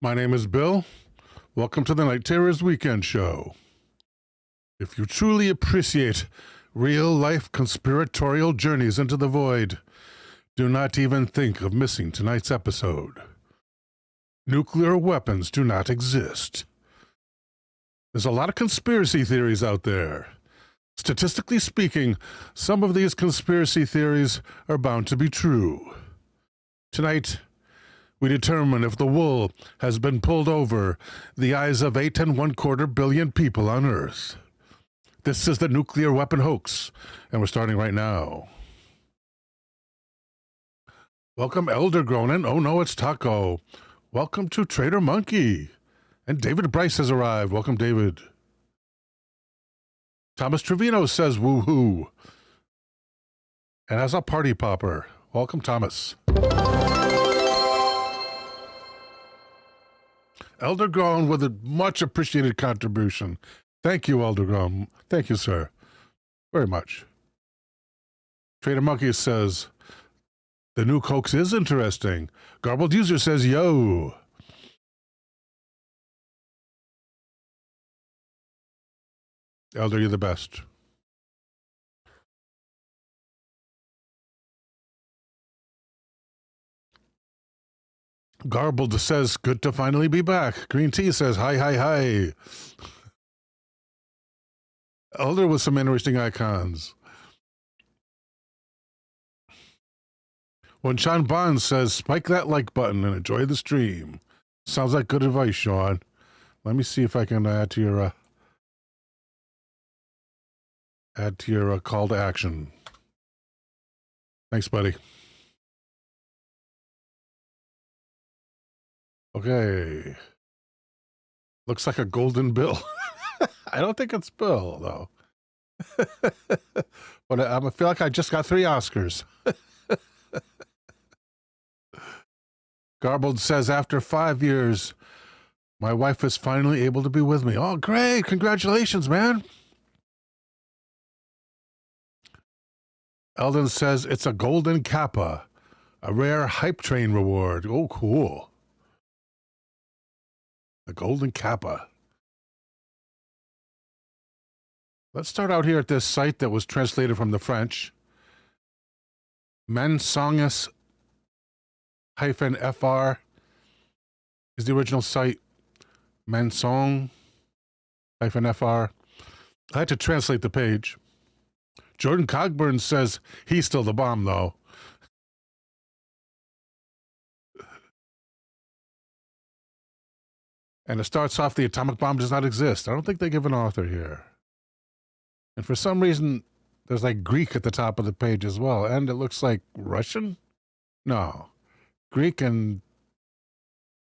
My name is Bill. Welcome to the NightTerrors Weekend Show. If you truly appreciate real-life conspiratorial journeys into the void, do not even think of missing tonight's episode. Nuclear weapons do not exist. There's a lot of conspiracy theories out there. Statistically speaking, some of these conspiracy theories are bound to be true. Tonight, we determine if the wool has been pulled over the eyes of 8 1/4 billion people on Earth. This is the nuclear weapon hoax, and we're starting right now. Welcome, Elder Gronin. Oh no, it's Taco. Welcome to Trader Monkey. And David Bryce has arrived. Welcome, David. Thomas Trevino says woohoo. And as a party popper. Welcome, Thomas. Elder Grown with a much appreciated contribution. Thank you, Elder Grown. Thank you, sir. Very much. Trader Monkey says, the new hoax is interesting. Garbled User says, yo. Elder, you're the best. Garbled says, good to finally be back. Green Tea says, hi, hi, hi. Elder with some interesting icons. When Sean Bond says, spike that like button and enjoy the stream. Sounds like good advice, Sean. Let me see if I can add to your call to action. Thanks, buddy. Okay. Looks like a golden bill. I don't think it's Bill, though. But I feel like I just got 3 Oscars. Garbled says, after 5 years, my wife is finally able to be with me. Oh, great. Congratulations, man. Eldon says, it's a golden kappa, a rare hype train reward. Oh, cool. A golden kappa. Let's start out here at this site that was translated from the French. Mensonges-fr is the original site. Mensong-fr. I had to translate the page. Jordan Cogburn says he's still the bomb, though. And it starts off, the atomic bomb does not exist. I don't think they give an author here. And for some reason, there's like Greek at the top of the page as well. And it looks like Russian? No. Greek and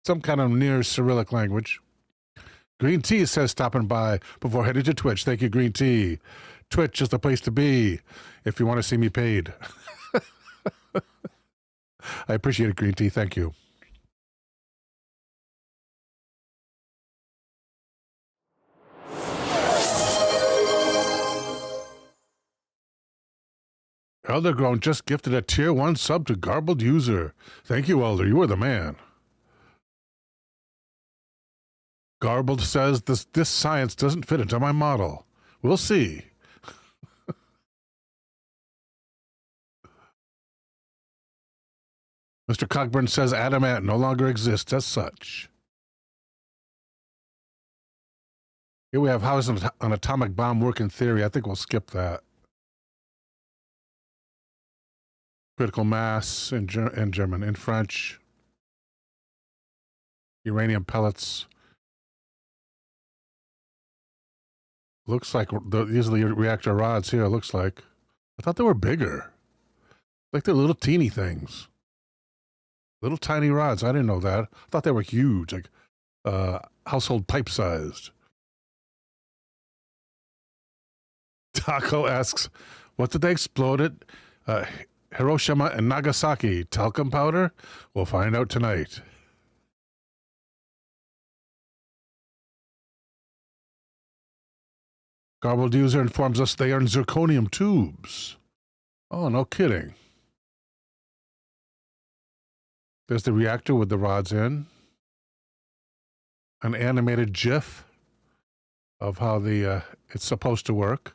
some kind of near Cyrillic language. Green Tea says stopping by before heading to Twitch. Thank you, Green Tea. Twitch is the place to be if you want to see me paid. I appreciate it, Green Tea. Thank you. Elder Grown just gifted a tier 1 sub to Garbled User. Thank you, Elder. You are the man. Garbled says this science doesn't fit into my model. We'll see. Mr. Cockburn says adamant no longer exists as such. Here we have how does an atomic bomb work in theory. I think we'll skip that. Critical mass in German. In French. Uranium pellets. Looks like these are the reactor rods here, looks like. I thought they were bigger. Like they're little teeny things. Little tiny rods. I didn't know that. I thought they were huge, like household pipe sized. Taco asks, what did they explode at Hiroshima and Nagasaki? Talcum powder? We'll find out tonight. Garbled User informs us they are in zirconium tubes. Oh, no kidding. There's the reactor with the rods in. an animated GIF of how the it's supposed to work.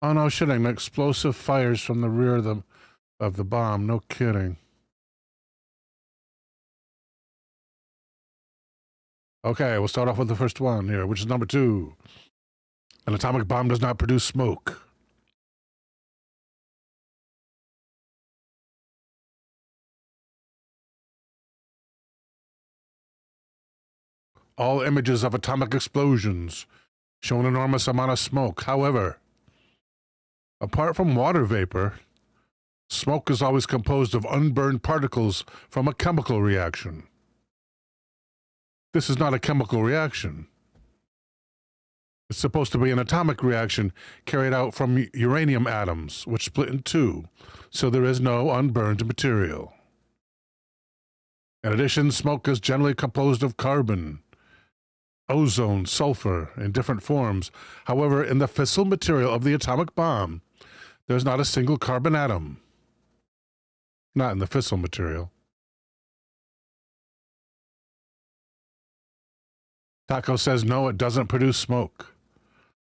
Oh no, shitting! Explosive fires from the rear of the bomb. No kidding. Okay, we'll start off with the first one here, which is number 2. An atomic bomb does not produce smoke. All images of atomic explosions show an enormous amount of smoke. However, apart from water vapor, smoke is always composed of unburned particles from a chemical reaction. This is not a chemical reaction. It's supposed to be an atomic reaction carried out from uranium atoms, which split in 2, so there is no unburned material. In addition, smoke is generally composed of carbon, ozone, sulfur in different forms. However, in the fissile material of the atomic bomb, there's not a single carbon atom. Not in the fissile material. Taco says no, it doesn't produce smoke.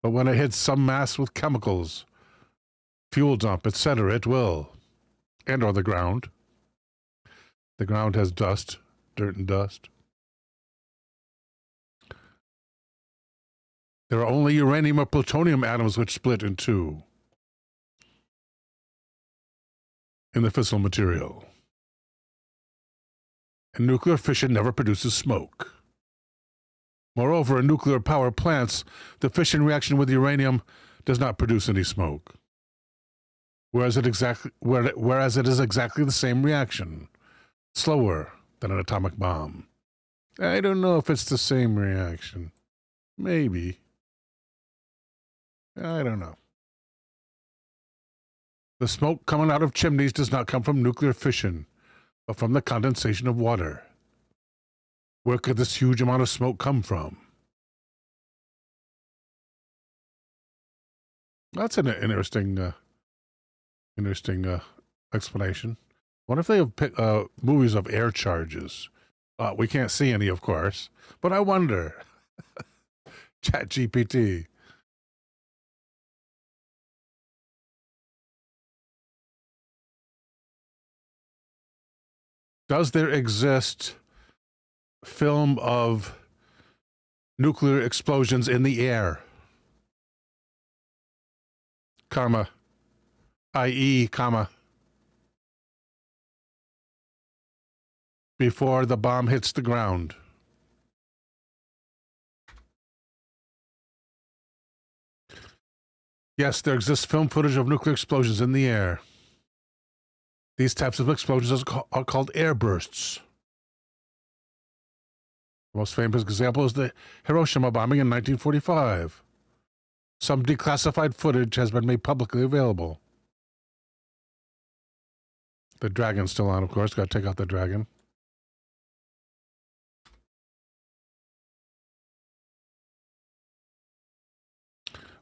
But when it hits some mass with chemicals, fuel dump, etc., it will. And or the ground. The ground has dust, dirt and dust. There are only uranium or plutonium atoms which split in 2 in the fissile material. And nuclear fission never produces smoke. Moreover, in nuclear power plants, the fission reaction with uranium does not produce any smoke. Whereas it is exactly the same reaction, slower than an atomic bomb. I don't know if it's the same reaction. Maybe. I don't know. The smoke coming out of chimneys does not come from nuclear fission, but from the condensation of water. Where could this huge amount of smoke come from? That's an interesting explanation. What if they have movies of air charges? We can't see any, of course, but I wonder. ChatGPT. Does there exist film of nuclear explosions in the air? Comma, i.e., comma, before the bomb hits the ground. Yes, there exists film footage of nuclear explosions in the air. These types of explosions are called airbursts. The most famous example is the Hiroshima bombing in 1945. Some declassified footage has been made publicly available. The dragon's still on, of course. Got to take out the dragon.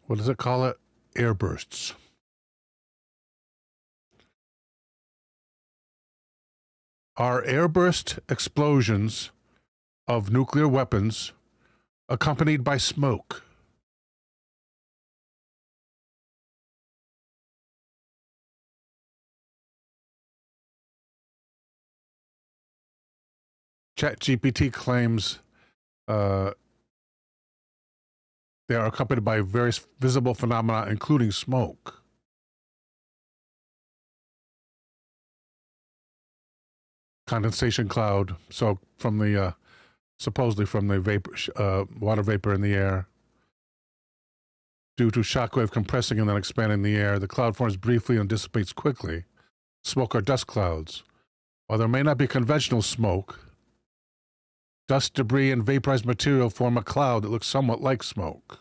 What does it call it? Airbursts. Are airburst explosions of nuclear weapons accompanied by smoke? ChatGPT claims they are accompanied by various visible phenomena, including smoke. Condensation cloud, so from the supposedly from the vapor, water vapor in the air. Due to shockwave compressing and then expanding the air, the cloud forms briefly and dissipates quickly. Smoke or dust clouds. While there may not be conventional smoke, dust, debris, and vaporized material form a cloud that looks somewhat like smoke.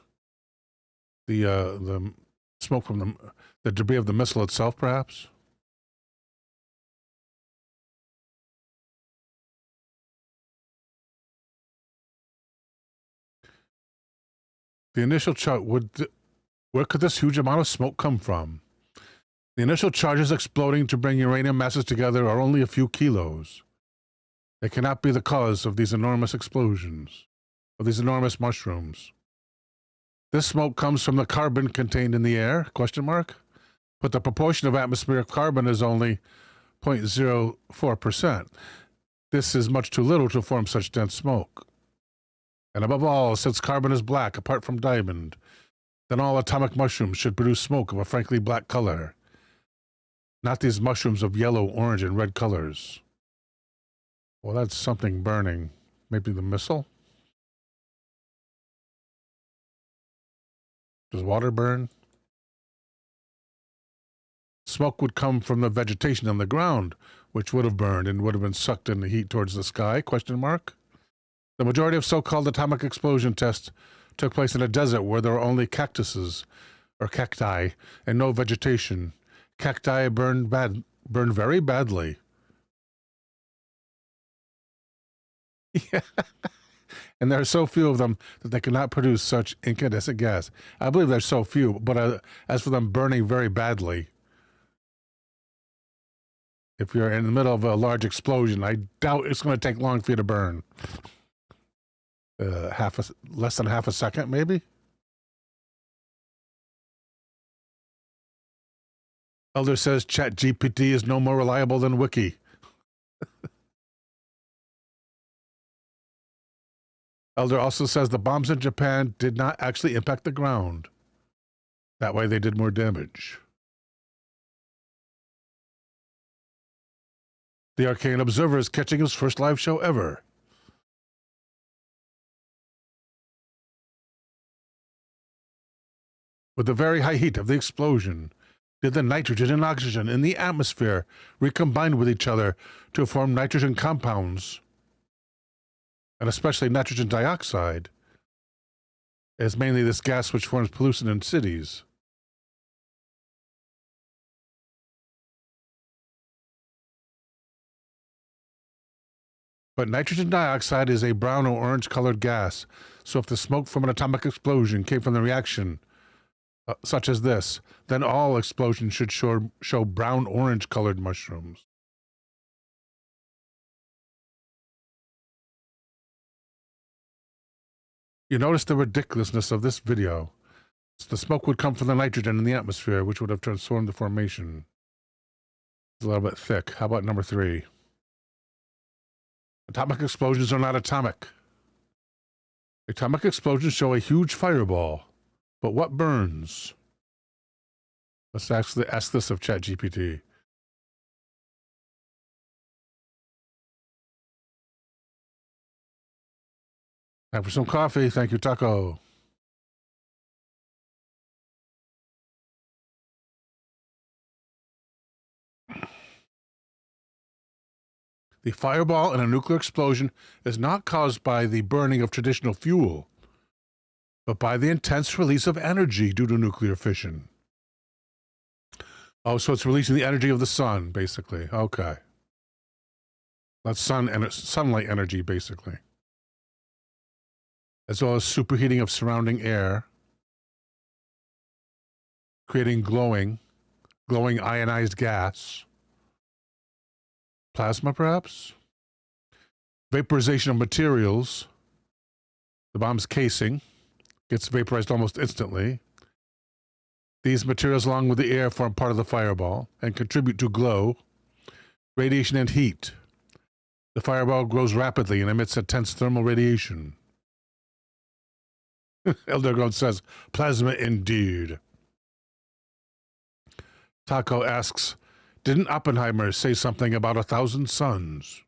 The smoke from the debris of the missile itself, perhaps? The initial charge where could this huge amount of smoke come from? The initial charges exploding to bring uranium masses together are only a few kilos. They cannot be the cause of these enormous explosions. of these enormous mushrooms. This smoke comes from the carbon contained in the air, question mark, but the proportion of atmospheric carbon is only 0.04%. This is much too little to form such dense smoke. And above all, since carbon is black apart from diamond, then all atomic mushrooms should produce smoke of a frankly black color, not these mushrooms of yellow, orange, and red colors. Well, that's something burning. Maybe the missile? Does water burn? Smoke would come from the vegetation on the ground, which would have burned and would have been sucked in the heat towards the sky, question mark. The majority of so-called atomic explosion tests took place in a desert where there were only cactuses, or cacti, and no vegetation. Cacti burn very badly. Yeah. And there are so few of them that they cannot produce such incandescent gas. I believe there's so few, but as for them burning very badly, if you're in the middle of a large explosion, I doubt it's going to take long for you to burn. Less than half a second, maybe? Elder says ChatGPT is no more reliable than Wiki. Elder also says the bombs in Japan did not actually impact the ground. That way they did more damage. The Arcane Observer is catching his first live show ever. With the very high heat of the explosion, did the nitrogen and oxygen in the atmosphere recombine with each other to form nitrogen compounds, and especially nitrogen dioxide, is mainly this gas which forms pollution in cities. But nitrogen dioxide is a brown or orange colored gas, so if the smoke from an atomic explosion came from the reaction, such as this, then all explosions should show brown-orange colored mushrooms. You notice the ridiculousness of this video. The smoke would come from the nitrogen in the atmosphere, which would have transformed the formation. It's a little bit thick. How about number 3? Atomic explosions are not atomic. Atomic explosions show a huge fireball. But what burns? Let's actually ask this of ChatGPT. Time for some coffee. Thank you, Taco. The fireball in a nuclear explosion is not caused by the burning of traditional fuel, but by the intense release of energy due to nuclear fission. Oh, so it's releasing the energy of the sun, basically. Okay. That's sunlight energy, basically. As well as superheating of surrounding air, creating glowing ionized gas. Plasma, perhaps? Vaporization of materials. The bomb's casing gets vaporized almost instantly. These materials, along with the air, form part of the fireball and contribute to glow, radiation, and heat. The fireball grows rapidly and emits intense thermal radiation. Eldergone says, plasma indeed. Taco asks, didn't Oppenheimer say something about 1,000 suns?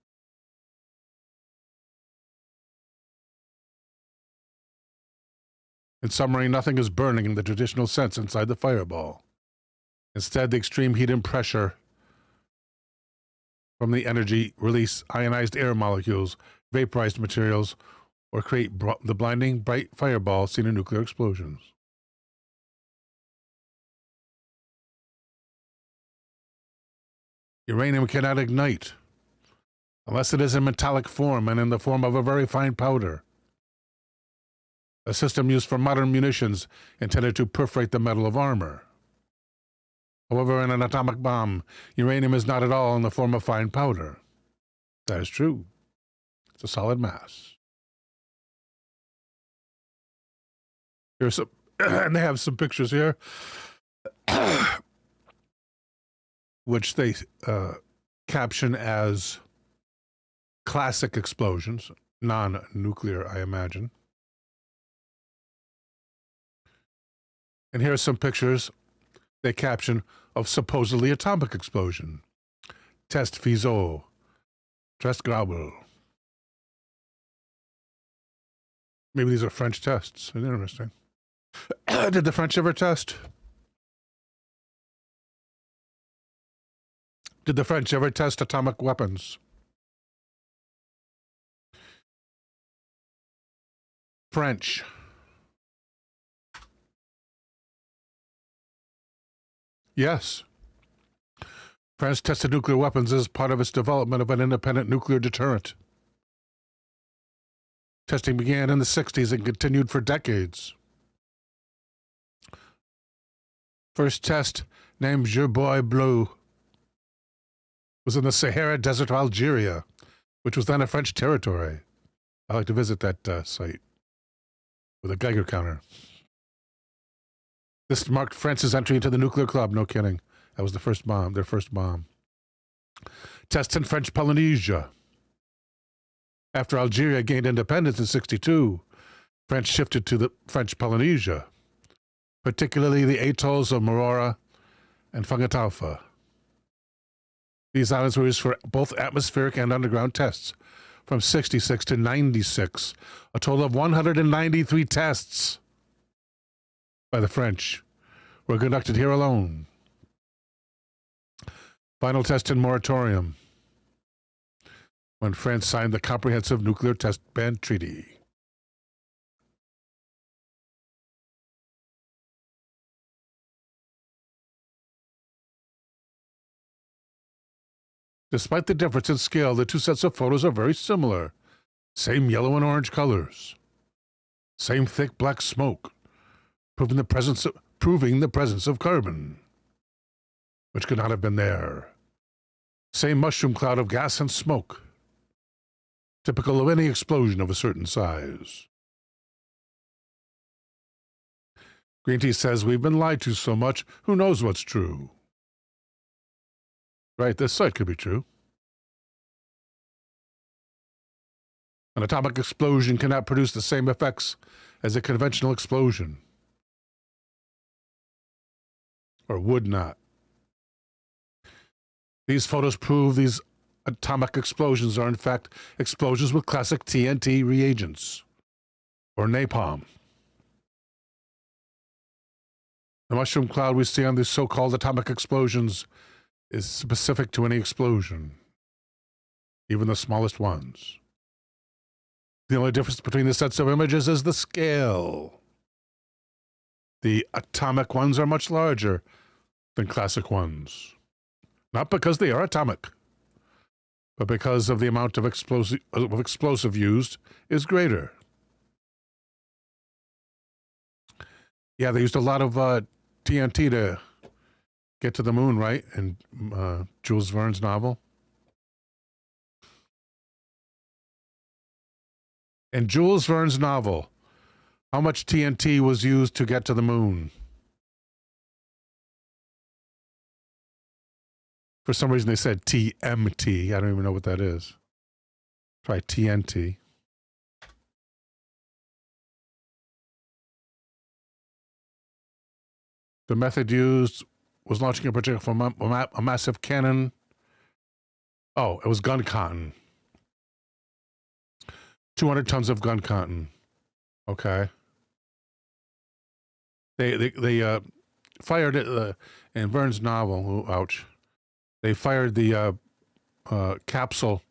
In summary, nothing is burning in the traditional sense inside the fireball. Instead, the extreme heat and pressure from the energy release ionized air molecules, vaporized materials, or create the blinding bright fireball seen in nuclear explosions. Uranium cannot ignite unless it is in metallic form and in the form of a very fine powder, a system used for modern munitions intended to perforate the metal of armor. However, in an atomic bomb, uranium is not at all in the form of fine powder. That is true. It's a solid mass. Here's some, and they have some pictures here, which they caption as classic explosions, non-nuclear, I imagine. And here are some pictures they caption of supposedly atomic explosion. Test Fizeau. Test Graubel. Maybe these are French tests. Interesting. Did the French ever test? Did the French ever test atomic weapons? French. Yes. France tested nuclear weapons as part of its development of an independent nuclear deterrent. Testing began in the 60s and continued for decades. First test, named Gerbois Bleu, was in the Sahara Desert of Algeria, which was then a French territory. I like to visit that site with a Geiger counter. This marked France's entry into the nuclear club. No kidding. That was the first bomb, their first bomb. Tests in French Polynesia. After Algeria gained independence in 1962, French shifted to the French Polynesia, particularly the atolls of Marora and Fangatalfa. These islands were used for both atmospheric and underground tests. From 1966 to 1996, a total of 193 tests by the French were conducted here alone. Final test in moratorium when France signed the Comprehensive Nuclear Test Ban Treaty. Despite the difference in scale, the two sets of photos are very similar. Same yellow and orange colors. Same thick black smoke, proving the presence of carbon, which could not have been there. Same mushroom cloud of gas and smoke, typical of any explosion of a certain size. Green Tea says, we've been lied to so much, who knows what's true? Right, this site could be true. An atomic explosion cannot produce the same effects as a conventional explosion. Or would not. These photos prove these atomic explosions are in fact explosions with classic TNT reagents, or napalm. The mushroom cloud we see on these so-called atomic explosions is specific to any explosion, even the smallest ones. The only difference between the sets of images is the scale. The atomic ones are much larger than classic ones. Not because they are atomic, but because of the amount of explosive used is greater. Yeah, they used a lot of TNT to get to the moon, right? In Jules Verne's novel. In Jules Verne's novel, how much TNT was used to get to the moon? For some reason they said TMT. I don't even know what that is. Try TNT. The method used was launching a projectile from a massive cannon. Oh, it was gun cotton. 200 tons of gun cotton. Okay. They fired it in Verne's novel. Oh, ouch. They fired the capsule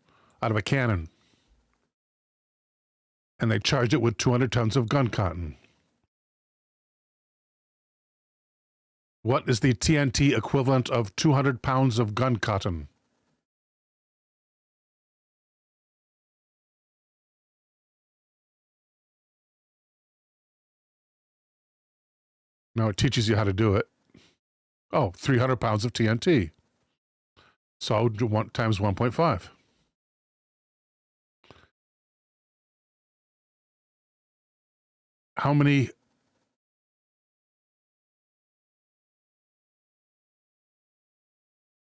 out of a cannon, and they charged it with 200 tons of gun cotton. What is the TNT equivalent of 200 pounds of gun cotton? Now it teaches you how to do it. Oh, 300 pounds of TNT. So times 1.5. How many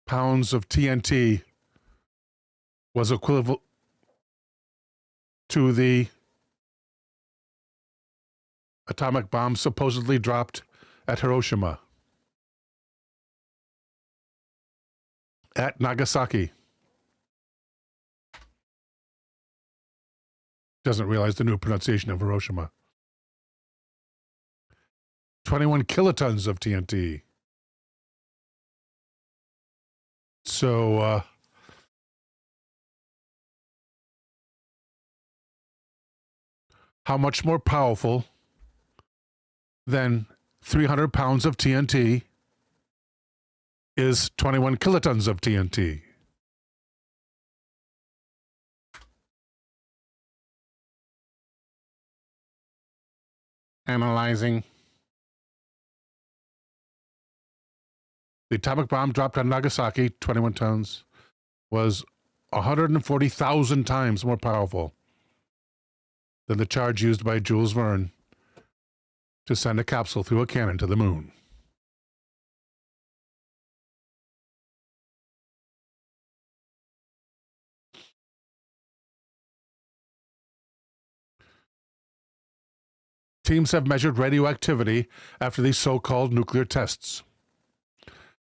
pounds of TNT was equivalent to the atomic bomb supposedly dropped at Hiroshima, at Nagasaki. Doesn't realize the new pronunciation of Hiroshima. 21 kilotons of TNT. So, how much more powerful than 300 pounds of TNT is 21 kilotons of TNT? Analyzing. The atomic bomb dropped on Nagasaki, 21 tons, was 140,000 times more powerful than the charge used by Jules Verne to send a capsule through a cannon to the moon. Teams have measured radioactivity after these so-called nuclear tests.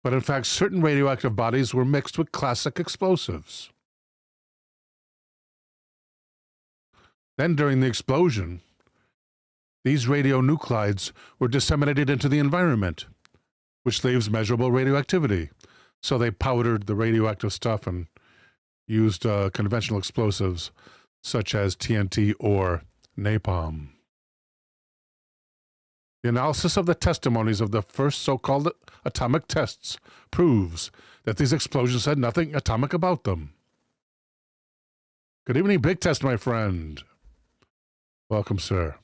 But in fact, certain radioactive bodies were mixed with classic explosives. Then during the explosion, these radionuclides were disseminated into the environment, which leaves measurable radioactivity. So they powdered the radioactive stuff and used conventional explosives such as TNT or napalm. The analysis of the testimonies of the first so-called atomic tests proves that these explosions had nothing atomic about them. Good evening, Big Test, my friend. Welcome, sir.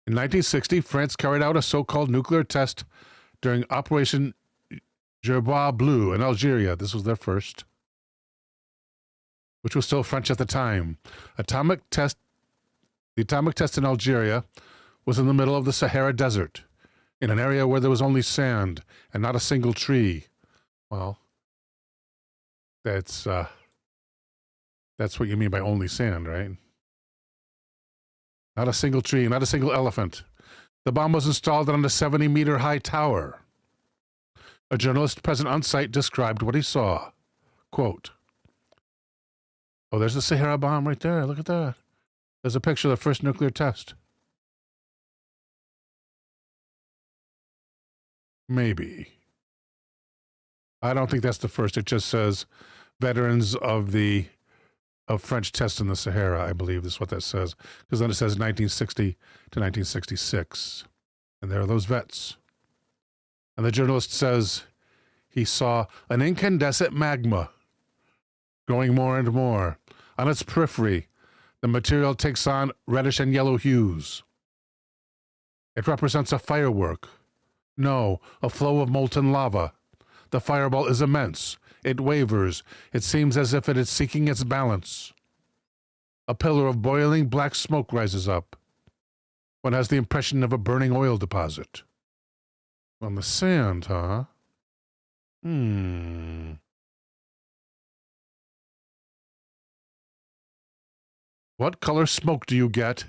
In 1960, France carried out a so-called nuclear test during Operation Gerbois Bleu in Algeria. This was their first, which was still French at the time. The atomic test in Algeria was in the middle of the Sahara Desert, in an area where there was only sand and not a single tree. Well, that's what you mean by only sand, right? Not a single tree, not a single elephant. The bomb was installed on a 70-meter-high tower. A journalist present on site described what he saw. Quote, "Oh, there's the Sahara bomb right there. Look at that. There's a picture of the first nuclear test." Maybe. I don't think that's the first. It just says veterans of French tests in the Sahara, I believe is what that says. Because then it says 1960 to 1966. And there are those vets. And the journalist says he saw an incandescent magma growing more and more. On its periphery, the material takes on reddish and yellow hues. It represents a firework. No, a flow of molten lava. The fireball is immense. It wavers. It seems as if it is seeking its balance. A pillar of boiling black smoke rises up. One has the impression of a burning oil deposit. On the sand, huh? What color smoke do you get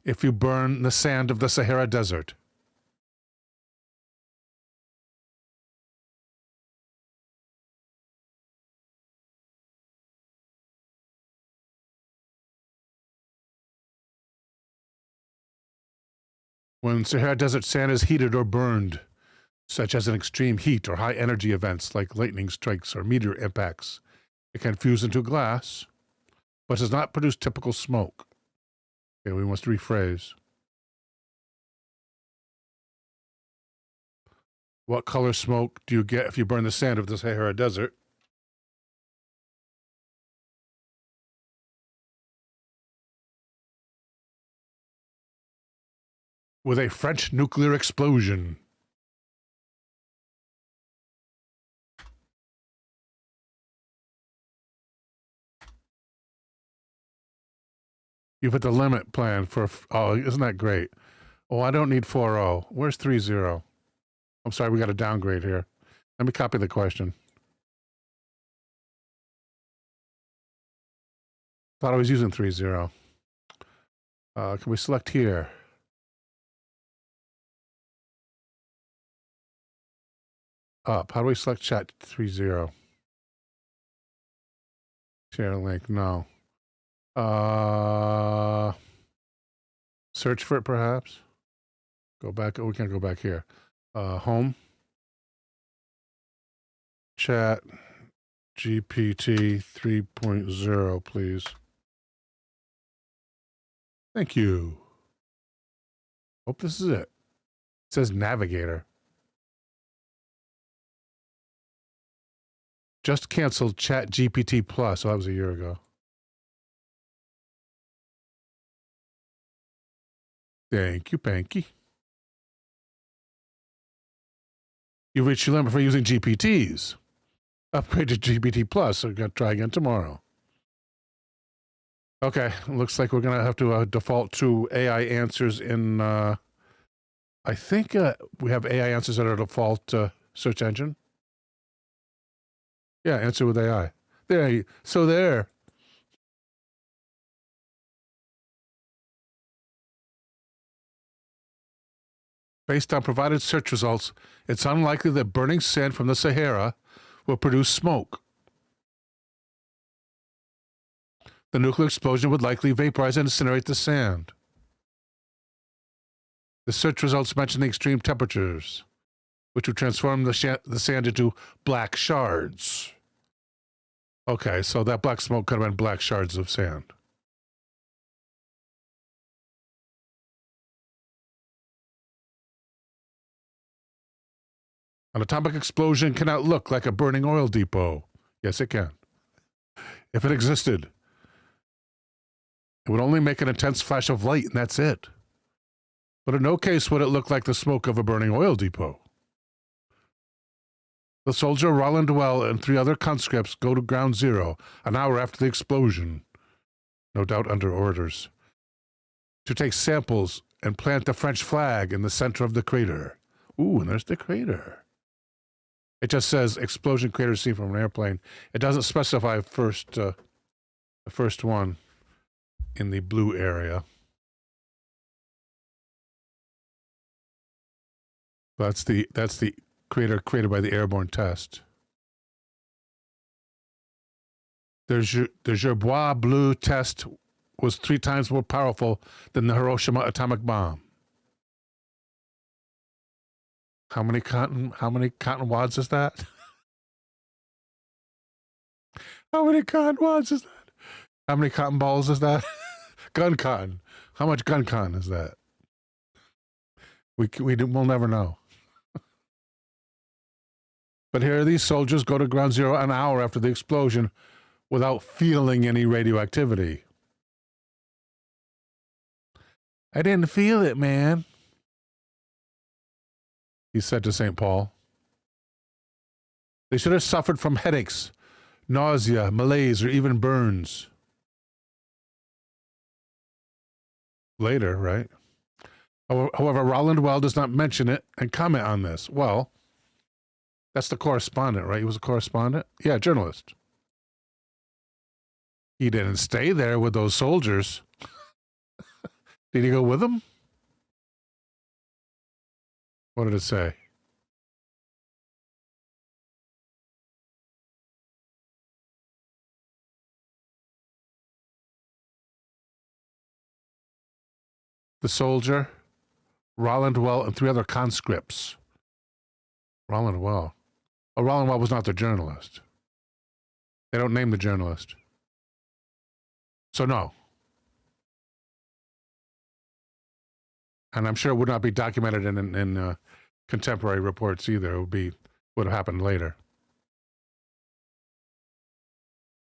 if you burn the sand of the Sahara Desert? When Sahara Desert sand is heated or burned, such as in extreme heat or high energy events like lightning strikes or meteor impacts, it can fuse into glass, but does not produce typical smoke. Okay, we must rephrase. What color smoke do you get if you burn the sand of the Sahara Desert? With a French nuclear explosion. You've hit the limit plan for, oh, isn't that great? Oh, I don't need 4-0. Where's 3-0? I'm sorry, we got a downgrade here. Let me copy the question. Thought I was using 3.0. Can we select here? Up. How do we select chat 3.0? Share link. No. Search for it, perhaps. Go back. Oh, we can't go back here. Home. Chat GPT 3.0, please. Thank you. Hope this is it. It says Navigator. Just canceled Chat GPT Plus. Oh, that was a year ago. Thank you, Panky. You've reached your limit for using GPTs. Upgrade to GPT Plus, so we're going to try again tomorrow. Okay, looks like we're going to have to default to AI answers in, I think we have AI answers at our default search engine. Yeah, answer with AI. There, so there. Based on provided search results, it's unlikely that burning sand from the Sahara will produce smoke. The nuclear explosion would likely vaporize and incinerate the sand. The search results mention the extreme temperatures, which would transform the sand into black shards. Okay, so that black smoke could have been black shards of sand. An atomic explosion cannot look like a burning oil depot. Yes, it can. If it existed, it would only make an intense flash of light, and that's it. But in no case would it look like the smoke of a burning oil depot. The soldier Roland Well and 3 other conscripts go to ground zero an hour after the explosion, no doubt under orders, to take samples and plant the French flag in the center of the crater. Ooh, and there's the crater. It just says explosion crater seen from an airplane. It doesn't specify the first one in the blue area. That's the crater created by the airborne test. The Gerbois Blue test was 3 times more powerful than the Hiroshima atomic bomb. How many cotton wads is that? How many cotton wads is that? How many cotton balls is that? Gun cotton. How much gun cotton is that? We'll never know. But here these soldiers go to ground zero an hour after the explosion without feeling any radioactivity. I didn't feel it, man, he said to St. Paul. They should have suffered from headaches, nausea, malaise, or even burns. Later, right? However, Roland Well does not mention it and comment on this. Well, that's the correspondent, right? He was a correspondent? Yeah, journalist. He didn't stay there with those soldiers. Did he go with them? What did it say? The soldier, Roland Well, and 3 other conscripts. Roland Well. Oh, Roland Well was not the journalist. They don't name the journalist. So no. And I'm sure it would not be documented in contemporary reports either. It would have happened later.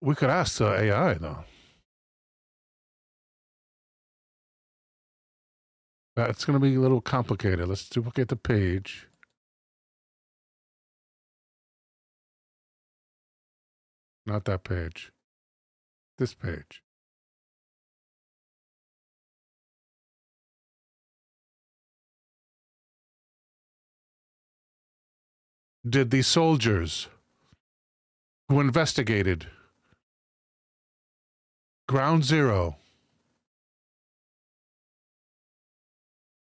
We could ask the AI, though. It's going to be a little complicated. Let's duplicate the page. Not that page. This page. did the soldiers who investigated ground zero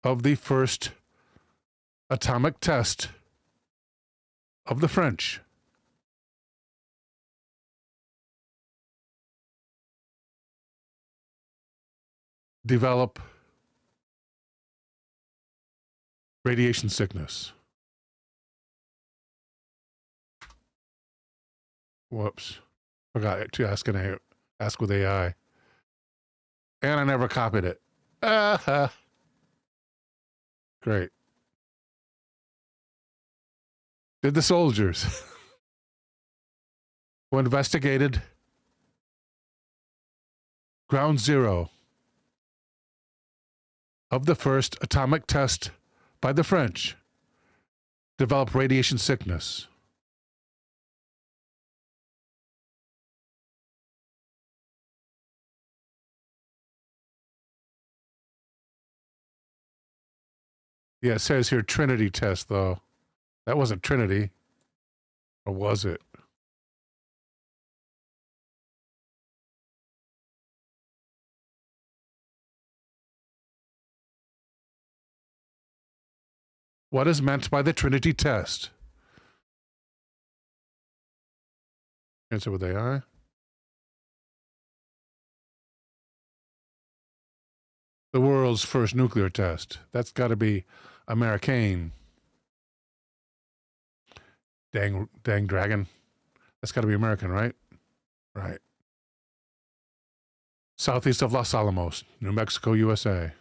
of the first atomic test of the French develop radiation sickness? Whoops. Forgot to ask with AI. And I never copied it. Great. Did the soldiers who investigated ground zero of the first atomic test by the French develop radiation sickness? Yeah, it says here Trinity test, though. That wasn't Trinity. Or was it? What is meant by the Trinity test? Answer with AI. The world's first nuclear test. That's got to be American. Dang dragon. That's got to be American, right? Right. Southeast of Los Alamos, New Mexico, USA.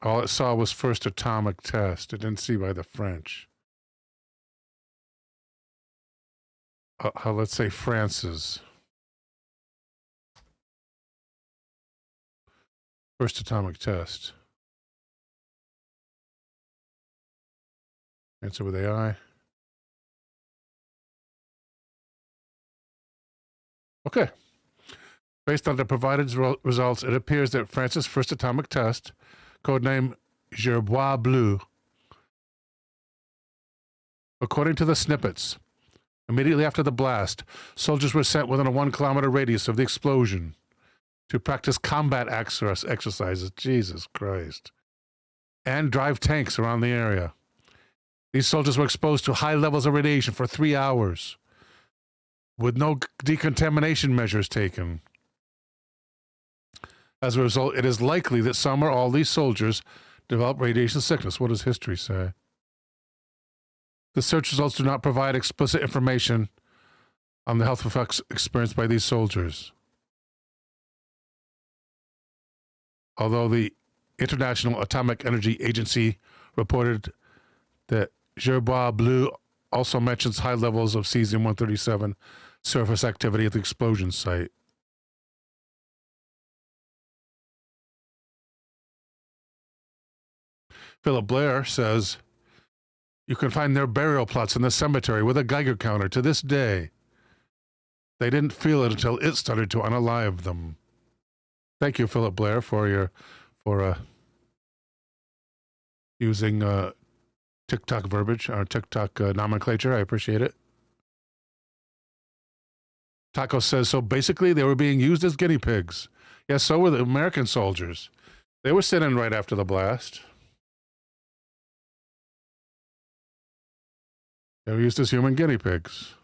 All it saw was first atomic test. It didn't see by the French. Let's say France's first atomic test. Answer with AI. Okay. Based on the provided results, it appears that France's first atomic test, codename Gerbois Bleu, according to the snippets, immediately after the blast, soldiers were sent within a 1 kilometer radius of the explosion to practice combat exercises, Jesus Christ, and drive tanks around the area. These soldiers were exposed to high levels of radiation for 3 hours, with no decontamination measures taken. As a result, it is likely that some or all these soldiers developed radiation sickness. What does history say? The search results do not provide explicit information on the health effects experienced by these soldiers. Although the International Atomic Energy Agency reported that Gerbois Bleu also mentions high levels of cesium-137 surface activity at the explosion site. Philip Blair says, you can find their burial plots in the cemetery with a Geiger counter to this day. They didn't feel it until it started to unalive them. Thank you, Philip Blair, for using TikTok verbiage or TikTok nomenclature. I appreciate it. Taco says, so basically they were being used as guinea pigs. Yes, so were the American soldiers. They were sent in right after the blast. They were used as human guinea pigs.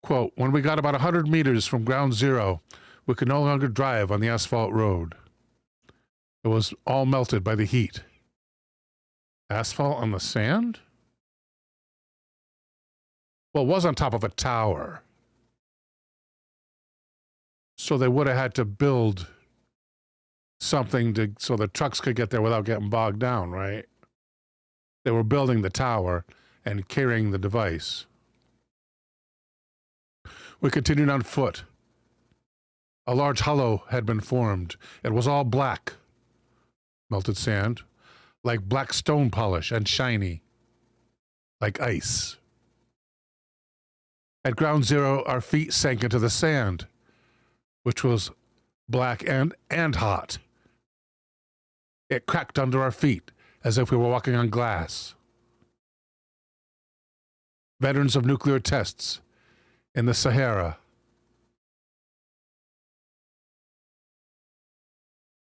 Quote, when we got about 100 meters from ground zero, we could no longer drive on the asphalt road. It was all melted by the heat. Asphalt on the sand? Well, it was on top of a tower. So they would have had to build something so the trucks could get there without getting bogged down, right? They were building the tower and carrying the device. We continued on foot. A large hollow had been formed. It was all black, melted sand, like black stone polish, and shiny, like ice. At ground zero, our feet sank into the sand, which was black and hot. It cracked under our feet as if we were walking on glass. Veterans of nuclear tests in the Sahara.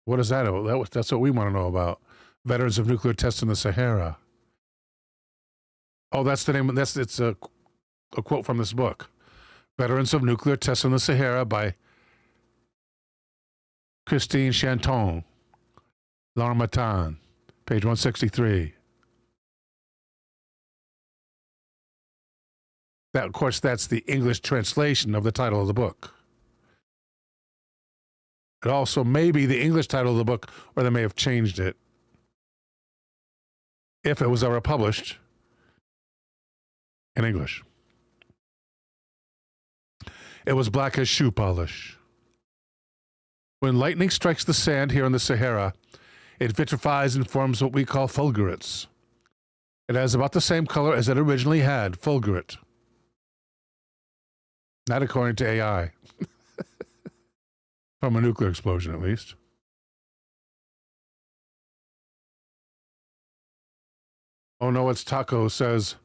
What is that? That's what we want to know about. Veterans of nuclear tests in the Sahara. Oh, that's the name. It's a quote from this book. Veterans of Nuclear Tests in the Sahara by Christine Chanton, L'Harmattan, page 163. That, of course, that's the English translation of the title of the book. It also may be the English title of the book, or they may have changed it, if it was ever published in English. It was black as shoe polish. When lightning strikes the sand here in the Sahara, it vitrifies and forms what we call fulgurates. It has about the same color as it originally had, fulgurate. Not according to AI. From a nuclear explosion, at least. Oh no, it's Taco says,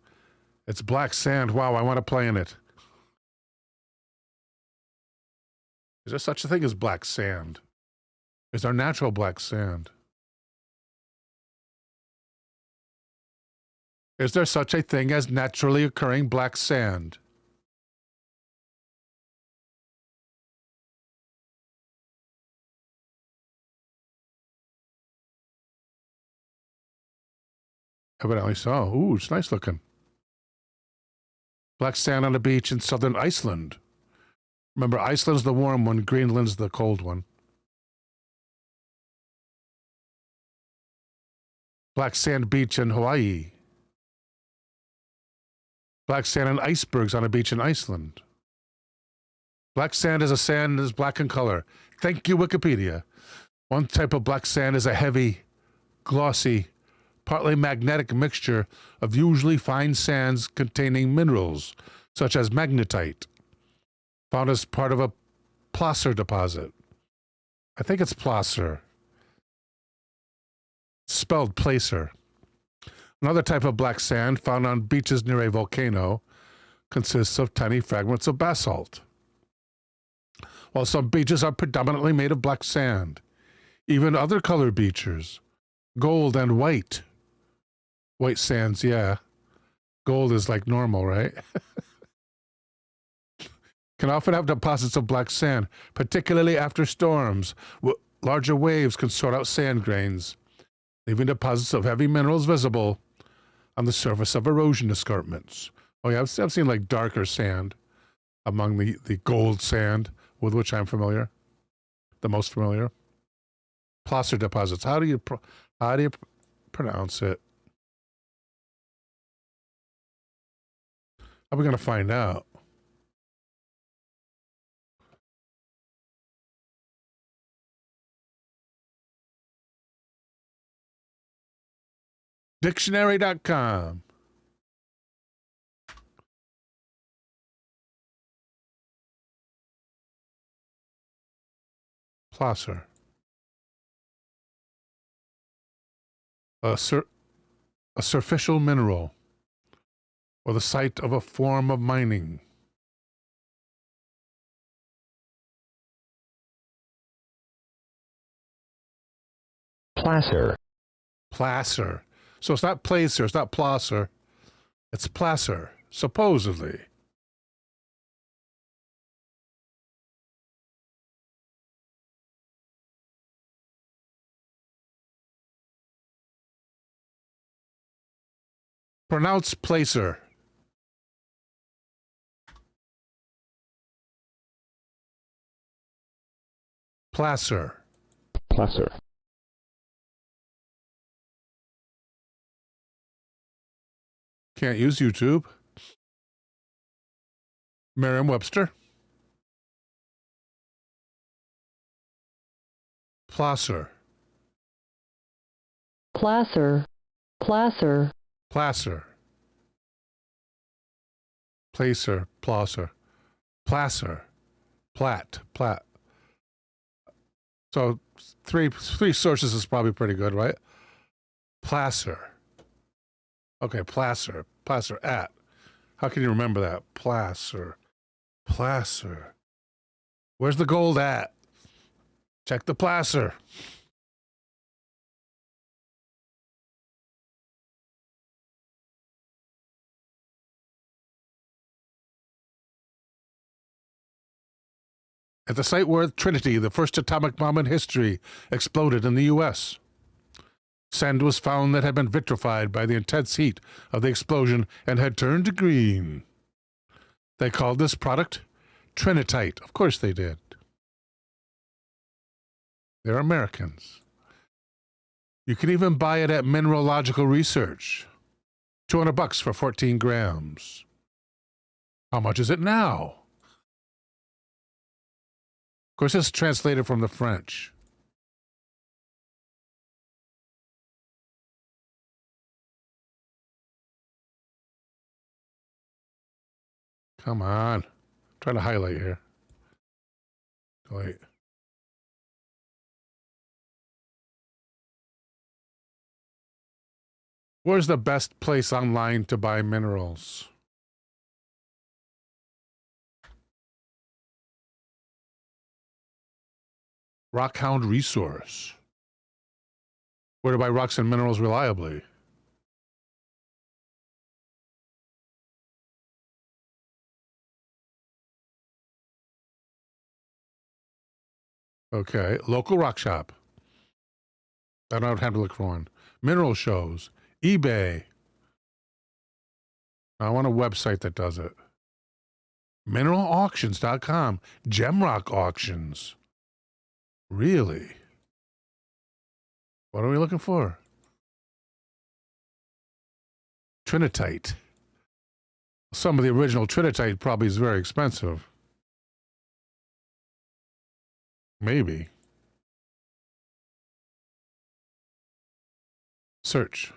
it's black sand. Wow, I want to play in it. Is there such a thing as black sand? Is there natural black sand? Is there such a thing as naturally occurring black sand? Evidently so. Ooh, it's nice looking. Black sand on the beach in southern Iceland. Remember, Iceland's the warm one, Greenland's the cold one. Black sand beach in Hawaii. Black sand and icebergs on a beach in Iceland. Black sand is a sand that is black in color. Thank you, Wikipedia. One type of black sand is a heavy, glossy, partly magnetic mixture of usually fine sands containing minerals, such as magnetite, found as part of a placer deposit. I think it's placer. Spelled placer. Another type of black sand found on beaches near a volcano consists of tiny fragments of basalt. While some beaches are predominantly made of black sand, even other colored beaches, gold and white sands, yeah. Gold is like normal, right? Can often have deposits of black sand, particularly after storms. Larger waves can sort out sand grains, leaving deposits of heavy minerals visible on the surface of erosion escarpments. Oh yeah, I've seen like darker sand among the gold sand with which I'm familiar, the most familiar. Placer deposits. How do you pronounce it? How are we going to find out? Dictionary.com. Placer. A surficial mineral, or the site of a form of mining. Placer. Placer. So it's not placer, it's not placer. It's placer, supposedly. Pronounce placer. Placer. Placer. Can't use YouTube. Merriam-Webster. Placer. Placer. Placer. Placer. placer, placer, placer, plat. So three sources is probably pretty good, right? Placer. Okay, placer at. How can you remember that? Placer. Where's the gold at? Check the placer. At the site where Trinity, the first atomic bomb in history, exploded in the U.S. Sand was found that had been vitrified by the intense heat of the explosion and had turned green. They called this product Trinitite. Of course they did. They're Americans. You can even buy it at Mineralogical Research. $200 for 14 grams. How much is it now? Of course, it's translated from the French. Come on. I'm trying to highlight here. Wait. Where's the best place online to buy minerals? Rockhound Resource. Where to buy rocks and minerals reliably. Okay, local rock shop. I don't have to look for one. Mineral shows. eBay. I want a website that does it. Mineralauctions.com. Gemrock auctions. Really? What are we looking for? Trinitite. Some of the original Trinitite probably is very expensive. Maybe. Search.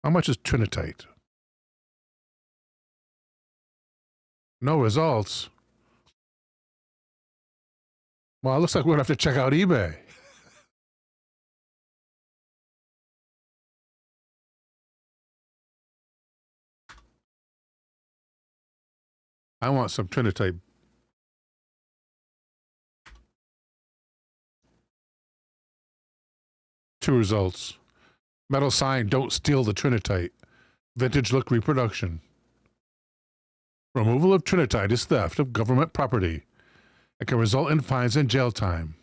How much is Trinitite? No results. Well, it looks like we're going to have to check out eBay. I want some Trinitite. Two results. Metal sign, don't steal the Trinitite. Vintage look reproduction. Removal of Trinitite is theft of government property. It can result in fines and jail time.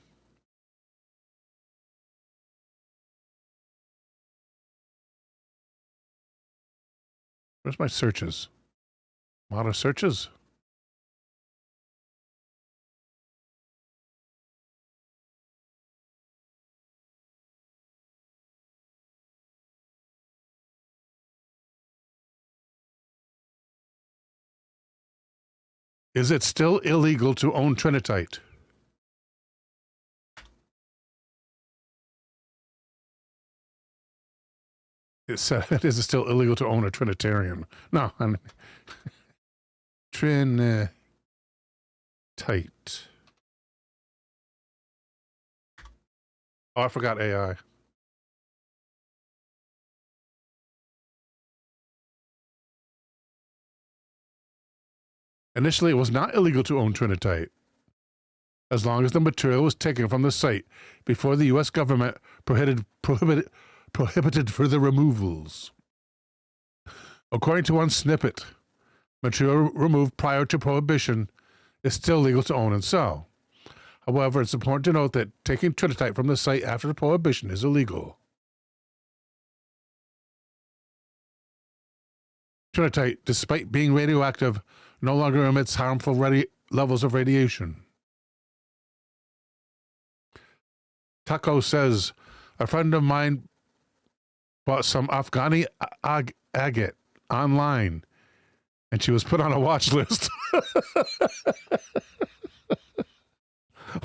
Where's my searches? A lot of searches. Is it still illegal to own Trinitite? It said, is it still illegal to own a Trinitarian? No. Trinitite. Oh, I forgot AI. Initially, it was not illegal to own Trinitite, as long as the material was taken from the site before the U.S. government prohibited further removals. According to one snippet, material removed prior to prohibition is still legal to own and sell. However, it's important to note that taking Trinitite from the site after the prohibition is illegal. Trinitite, despite being radioactive, no longer emits harmful levels of radiation. Taco says, a friend of mine bought some Afghani agate online, and she was put on a watch list.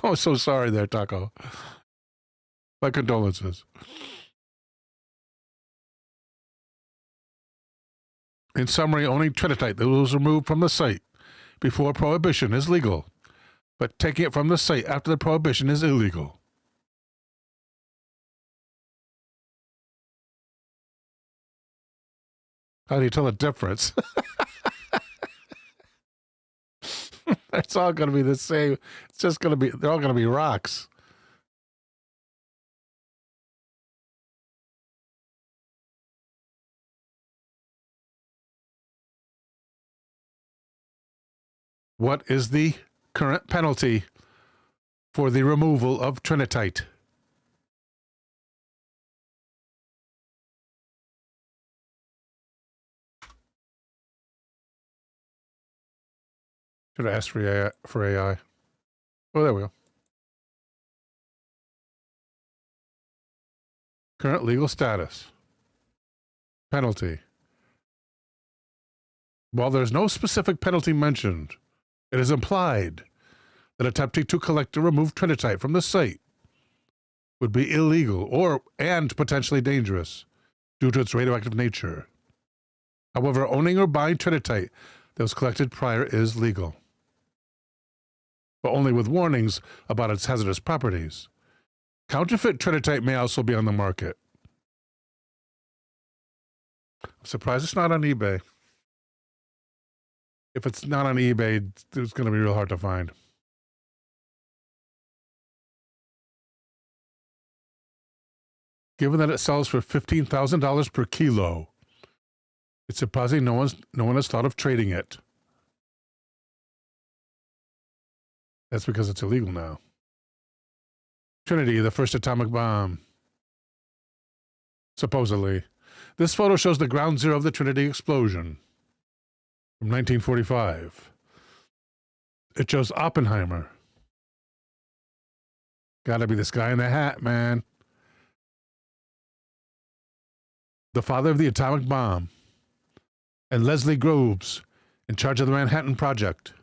Oh, I'm so sorry there, Taco. My condolences. In summary, owning trinitite that was removed from the site before prohibition is legal, but taking it from the site after the prohibition is illegal. How do you tell the difference? It's all going to be the same. It's just going to be, they're all going to be rocks. What is the current penalty for the removal of trinitite? Should I ask for AI? Oh, there we go. Current legal status. Penalty. While there's no specific penalty mentioned, it is implied that attempting to collect or remove trinitite from the site would be illegal and potentially dangerous due to its radioactive nature. However, owning or buying trinitite that was collected prior is legal, but only with warnings about its hazardous properties. Counterfeit trinitite may also be on the market. I'm surprised it's not on eBay. If it's not on eBay, it's going to be real hard to find. Given that it sells for $15,000 per kilo, it's surprising no one has thought of trading it. That's because it's illegal now. Trinity, the first atomic bomb. Supposedly. This photo shows the ground zero of the Trinity explosion from 1945. It shows Oppenheimer. Gotta be this guy in the hat, man. The father of the atomic bomb. And Leslie Groves, in charge of the Manhattan Project.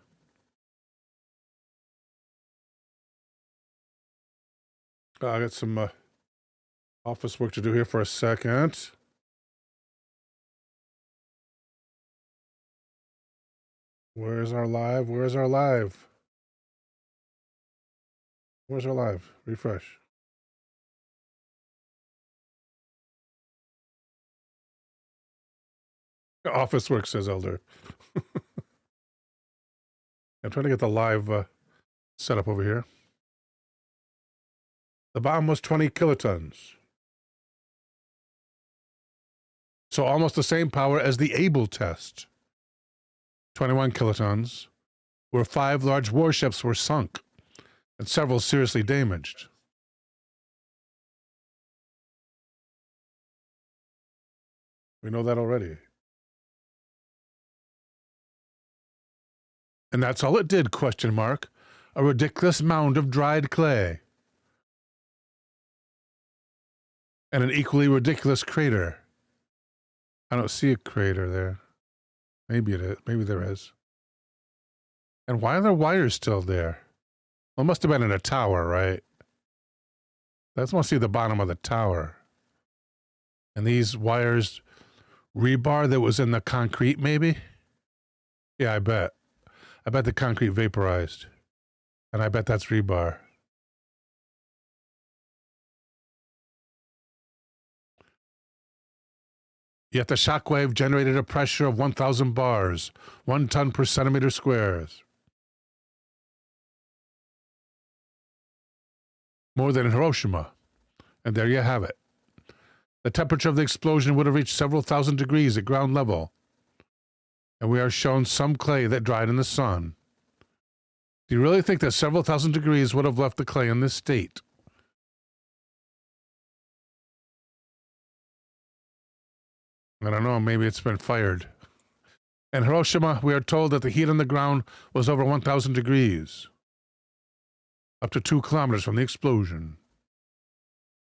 I got some office work to do here for a second. Where's our live? Where's our live? Where's our live? Refresh. Office work, says Elder. I'm trying to get the live set up over here. The bomb was 20 kilotons. So almost the same power as the Able test. 21 kilotons, where 5 large warships were sunk and several seriously damaged. We know that already. And that's all it did, question mark. A ridiculous mound of dried clay. And an equally ridiculous crater. I don't see a crater there. Maybe it is. Maybe there is. And why are there wires still there? Well, it must have been in a tower, right? That's mostly the bottom of the tower. And these wires, rebar that was in the concrete, maybe? Yeah, I bet. I bet the concrete vaporized. And I bet that's rebar. Yet the shockwave generated a pressure of 1,000 bars, 1 ton per centimeter squares. More than in Hiroshima. And there you have it. The temperature of the explosion would have reached several thousand degrees at ground level. And we are shown some clay that dried in the sun. Do you really think that several thousand degrees would have left the clay in this state? I don't know, maybe it's been fired. In Hiroshima, we are told that the heat on the ground was over 1,000 degrees, up to 2 kilometers from the explosion.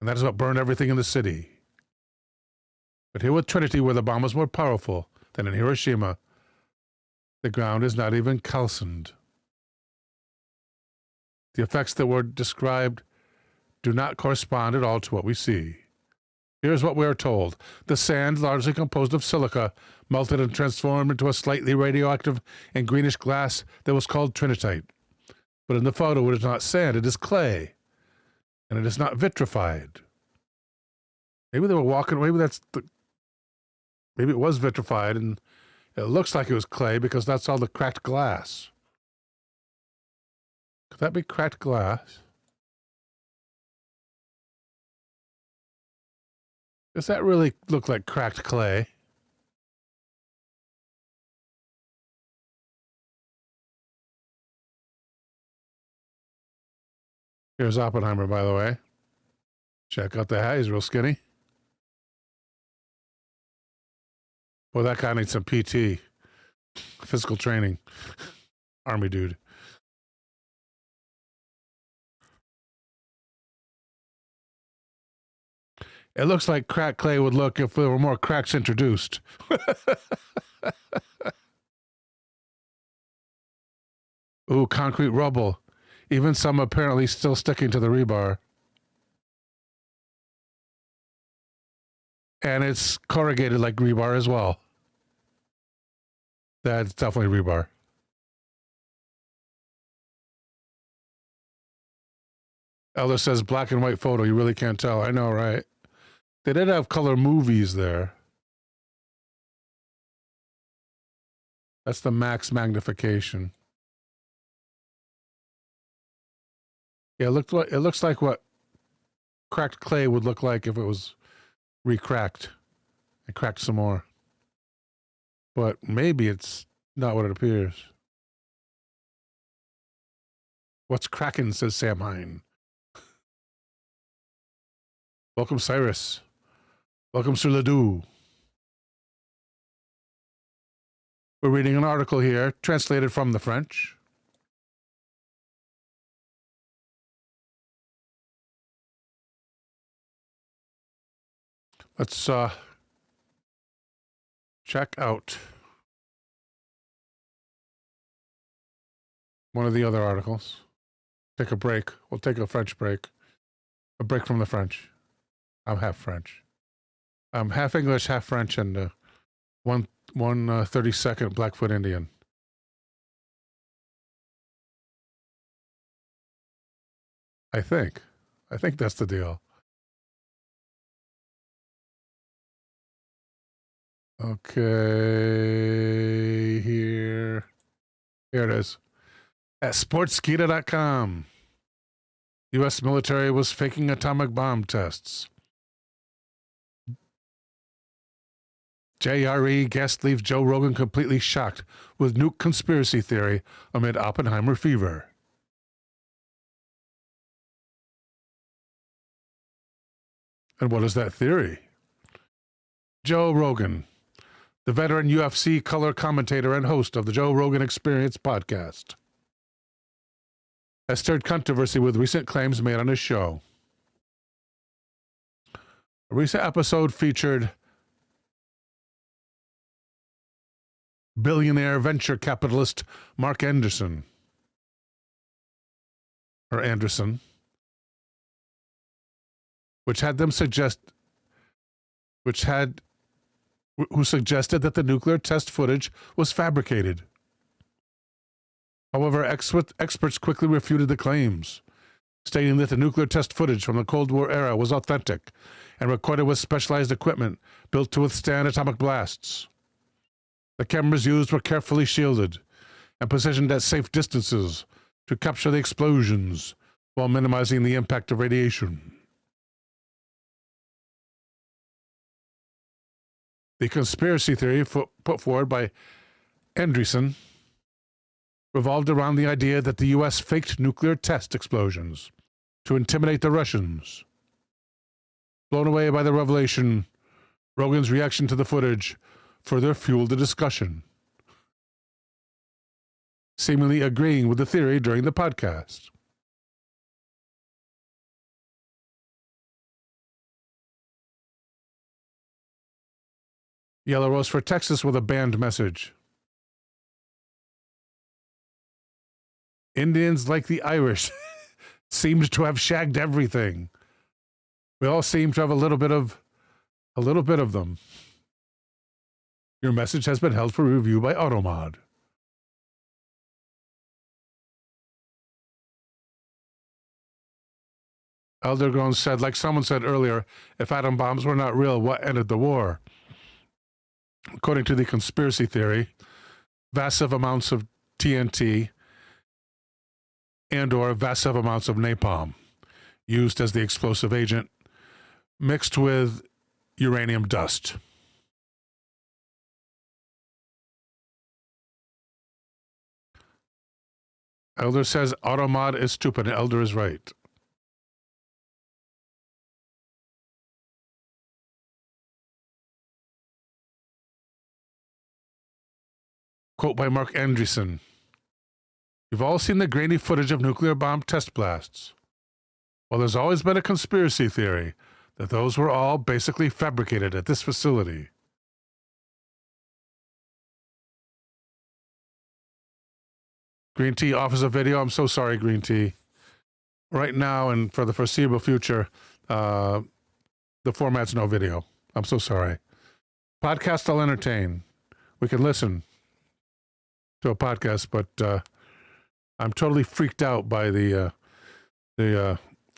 And that is what burned everything in the city. But here with Trinity, where the bomb was more powerful than in Hiroshima, the ground is not even calcined. The effects that were described do not correspond at all to what we see. Here's what we are told. The sand, largely composed of silica, melted and transformed into a slightly radioactive and greenish glass that was called trinitite. But in the photo, it is not sand, it is clay. And it is not vitrified. Maybe they were walking, maybe it was vitrified, and it looks like it was clay because that's all the cracked glass. Could that be cracked glass? Does that really look like cracked clay? Here's Oppenheimer, by the way. Check out the hat. He's real skinny. Well, that guy needs some PT. Physical training. Army dude. It looks like cracked clay would look if there were more cracks introduced. Ooh, concrete rubble. Even some apparently still sticking to the rebar. And it's corrugated like rebar as well. That's definitely rebar. Elder says black and white photo. You really can't tell. I know, right? They did have color movies there. That's the max magnification. Yeah, it looks like what cracked clay would look like if it was recracked and cracked some more. But maybe it's not what it appears. What's cracking, says Sam Hine. Welcome, Cyrus. Welcome, Sir Ledoux. We're reading an article here, translated from the French. Let's check out one of the other articles. Take a break. We'll take a French break. A break from the French. I'm half French. I'm half English, half French, and one 30-second Blackfoot Indian. I think that's the deal. Okay, here it is. At sportskeeda.com, U.S. military was faking atomic bomb tests. JRE guest leaves Joe Rogan completely shocked with nuke conspiracy theory amid Oppenheimer fever. And what is that theory? Joe Rogan, the veteran UFC color commentator and host of the Joe Rogan Experience podcast, has stirred controversy with recent claims made on his show. A recent episode featured billionaire venture capitalist Mark Anderson, who suggested that the nuclear test footage was fabricated. However, experts quickly refuted the claims, stating that the nuclear test footage from the Cold War era was authentic and recorded with specialized equipment built to withstand atomic blasts. The cameras used were carefully shielded and positioned at safe distances to capture the explosions while minimizing the impact of radiation. The conspiracy theory put forward by Andreessen revolved around the idea that the U.S. faked nuclear test explosions to intimidate the Russians. Blown away by the revelation, Rogan's reaction to the footage further fueled the discussion, seemingly agreeing with the theory during the podcast. Yellow Rose for Texas with a banned message. Indians, like the Irish, seemed to have shagged everything. We all seem to have a little bit of A little bit of them. Your message has been held for review by Automod. Eldergrown said, like someone said earlier, if atom bombs were not real, what ended the war? According to the conspiracy theory, massive amounts of TNT and or massive amounts of napalm used as the explosive agent mixed with uranium dust. Elder says Automod is stupid and Elder is right. Quote by Mark Andreessen. You've all seen the grainy footage of nuclear bomb test blasts. Well, there's always been a conspiracy theory that those were all basically fabricated at this facility. Green Tea offers a video. I'm so sorry, Green Tea. Right now and for the foreseeable future, the format's no video. I'm so sorry. Podcast I'll entertain. We can listen to a podcast, but I'm totally freaked out by the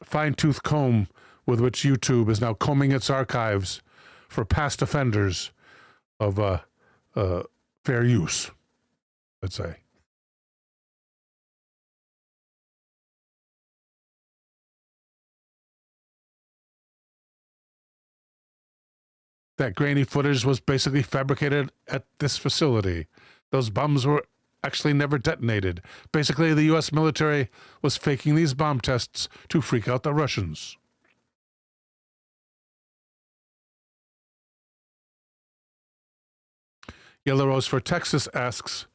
fine-tooth comb with which YouTube is now combing its archives for past offenders of fair use, let's say. That grainy footage was basically fabricated at this facility. Those bombs were actually never detonated. Basically, the U.S. military was faking these bomb tests to freak out the Russians. Yellow Rose for Texas asks,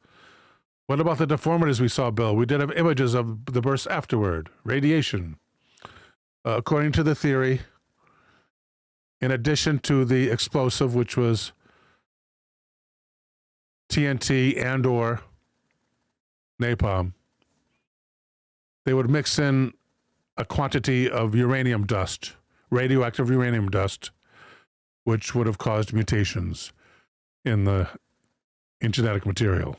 what about the deformities we saw, Bill? We did have images of the burst afterward. Radiation. According to the theory, in addition to the explosive, which was TNT and or napalm, they would mix in a quantity of uranium dust, radioactive uranium dust, which would have caused mutations in genetic material.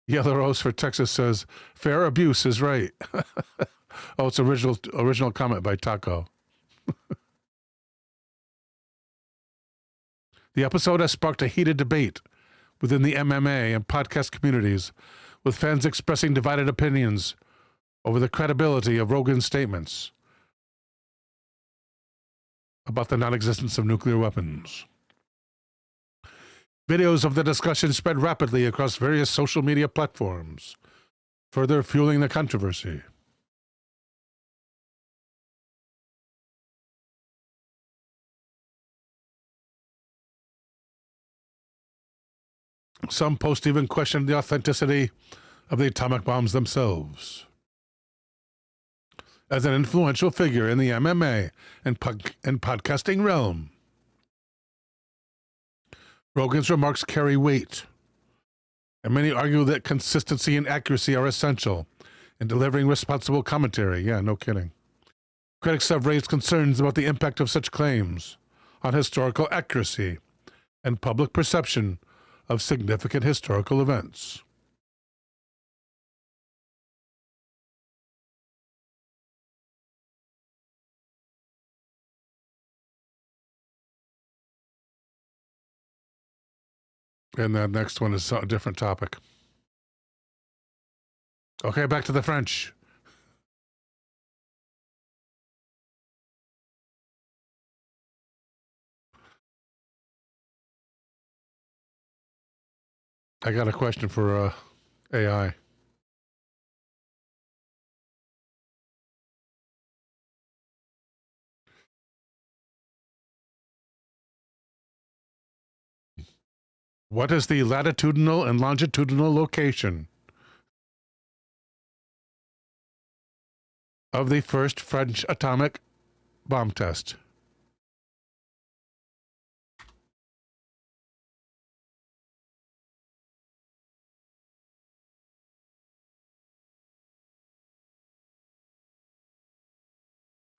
Yellow Rose for Texas says, fair abuse is right. Oh, it's original comment by Taco. The episode has sparked a heated debate within the MMA and podcast communities, with fans expressing divided opinions over the credibility of Rogan's statements about the non-existence of nuclear weapons. Videos of the discussion spread rapidly across various social media platforms, further fueling the controversy. Some posts even questioned the authenticity of the atomic bombs themselves. As an influential figure in the MMA and podcasting realm, Rogan's remarks carry weight, and many argue that consistency and accuracy are essential in delivering responsible commentary. Yeah, no kidding. Critics have raised concerns about the impact of such claims on historical accuracy and public perception of significant historical events. And the next one is a different topic. Okay, back to the French. I got a question for AI. What is the latitudinal and longitudinal location of the first French atomic bomb test?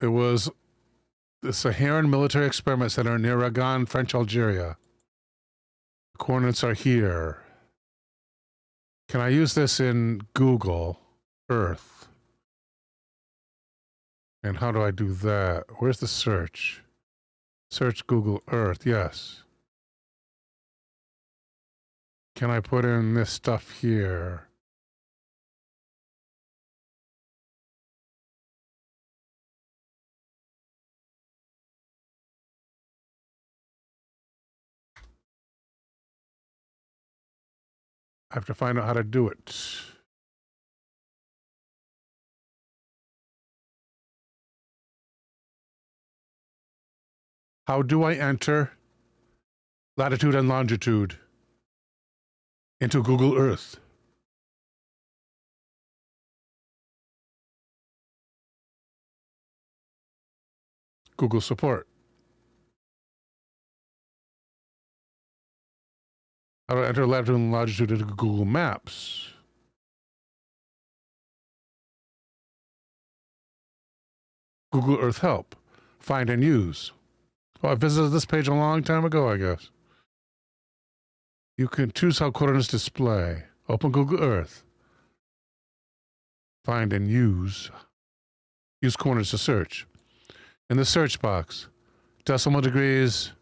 It was the Saharan Military Experiment Center near Ragan, French Algeria. The coordinates are here. Can I use this in Google Earth? And how do I do that? Where's the search? Search Google Earth, yes. Can I put in this stuff here? I have to find out how to do it. How do I enter latitude and longitude into Google Earth? Google support. How do I enter latitude and longitude into Google Maps? Google Earth Help. Find and use. Well, I visited this page a long time ago, I guess. You can choose how coordinates display. Open Google Earth. Find and use. Use coordinates to search. In the search box, decimal degrees,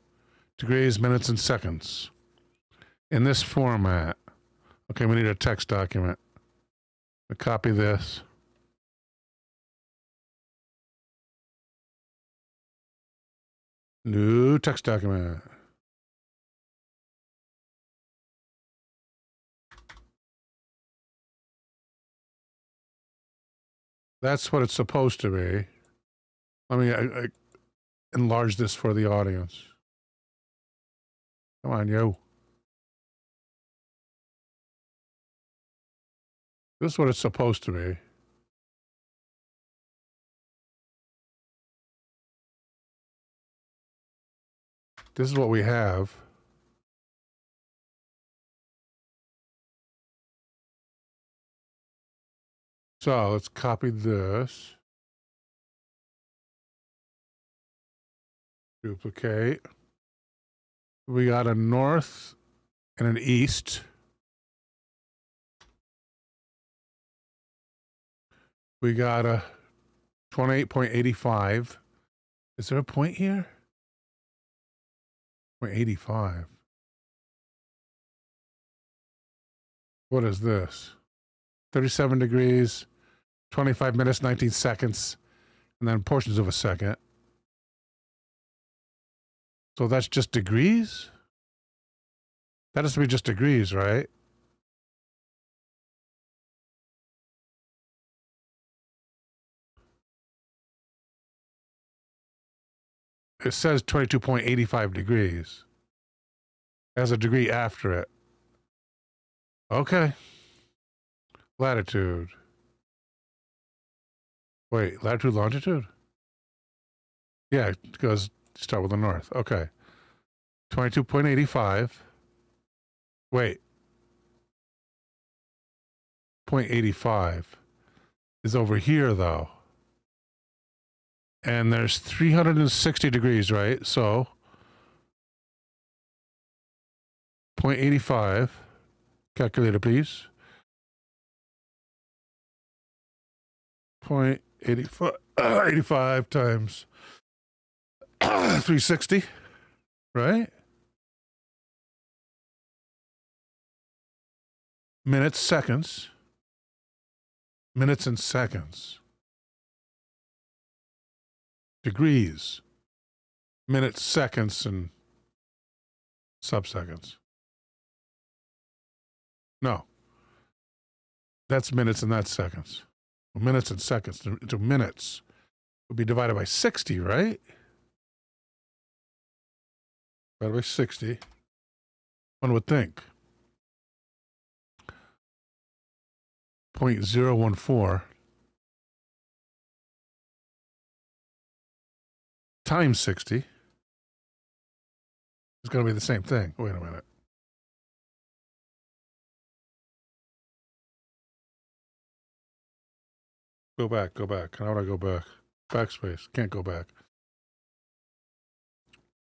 minutes, and seconds. In this format. Okay, we need a text document. I'll copy this. New text document. That's what it's supposed to be. Let me I enlarge this for the audience. Come on, yo. This is what it's supposed to be. This is what we have. So let's copy this. Duplicate. We got a north and an east. We got a 28.85. Is there a point here? 0.85. What is this? 37 degrees, 25 minutes, 19 seconds, and then portions of a second. So that's just degrees? That has to be just degrees, right? It says 22.85 degrees. It has a degree after it. Okay. Latitude. Wait, latitude, longitude? Yeah, it goes start with the north. Okay. 22.85. Wait. 0.85 is over here, though. And there's 360 degrees, right? So 0.85. Calculator, please. 0.85 times 360, right? Minutes, seconds. Minutes and seconds. Degrees. Minutes, seconds, and subseconds. No. That's minutes and that's seconds. Minutes and seconds to minutes would be divided by 60, right? Divided by 60. One would think. 0.014 times 60 is going to be the same thing. Wait a minute. Go back. How do I go back? backspace. Can't go back.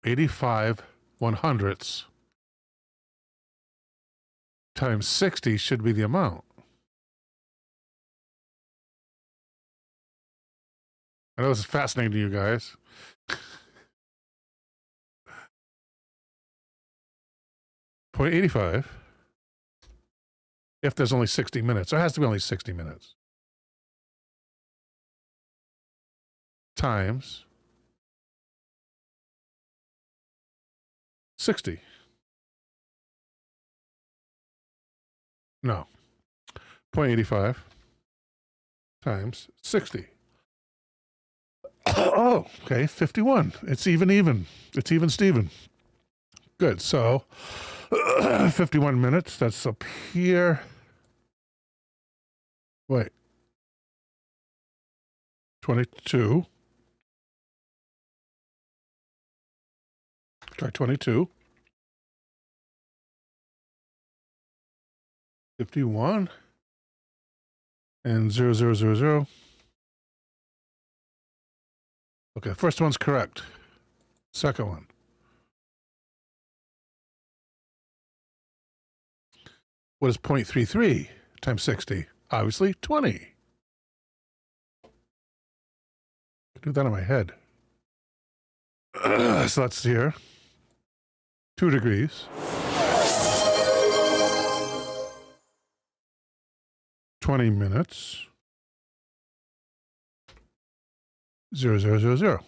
85 100ths times 60 should be the amount. I know this is fascinating to you guys. 0.85. If there's only 60 minutes. There has to be only 60 minutes. Times 60. No. 0.85 times 60. Oh, okay, 51. It's even. It's even Steven. Good. So 51 minutes. That's up here. Wait. 22. Try 22. 51. And 0000. Okay, first one's correct. Second one. What is 0.33 times 60? Obviously, 20. I can do that in my head. So that's here. 2 degrees. 20 minutes. 0000. Okay,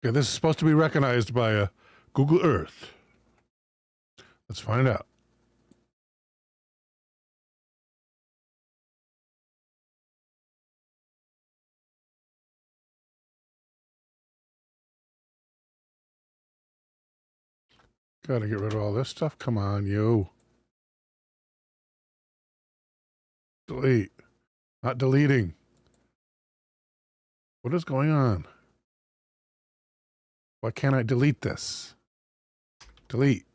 this is supposed to be recognized by Google Earth. Let's find out. Gotta get rid of all this stuff. Come on, you. Delete. Not deleting. What is going on? Why can't I delete this? Delete.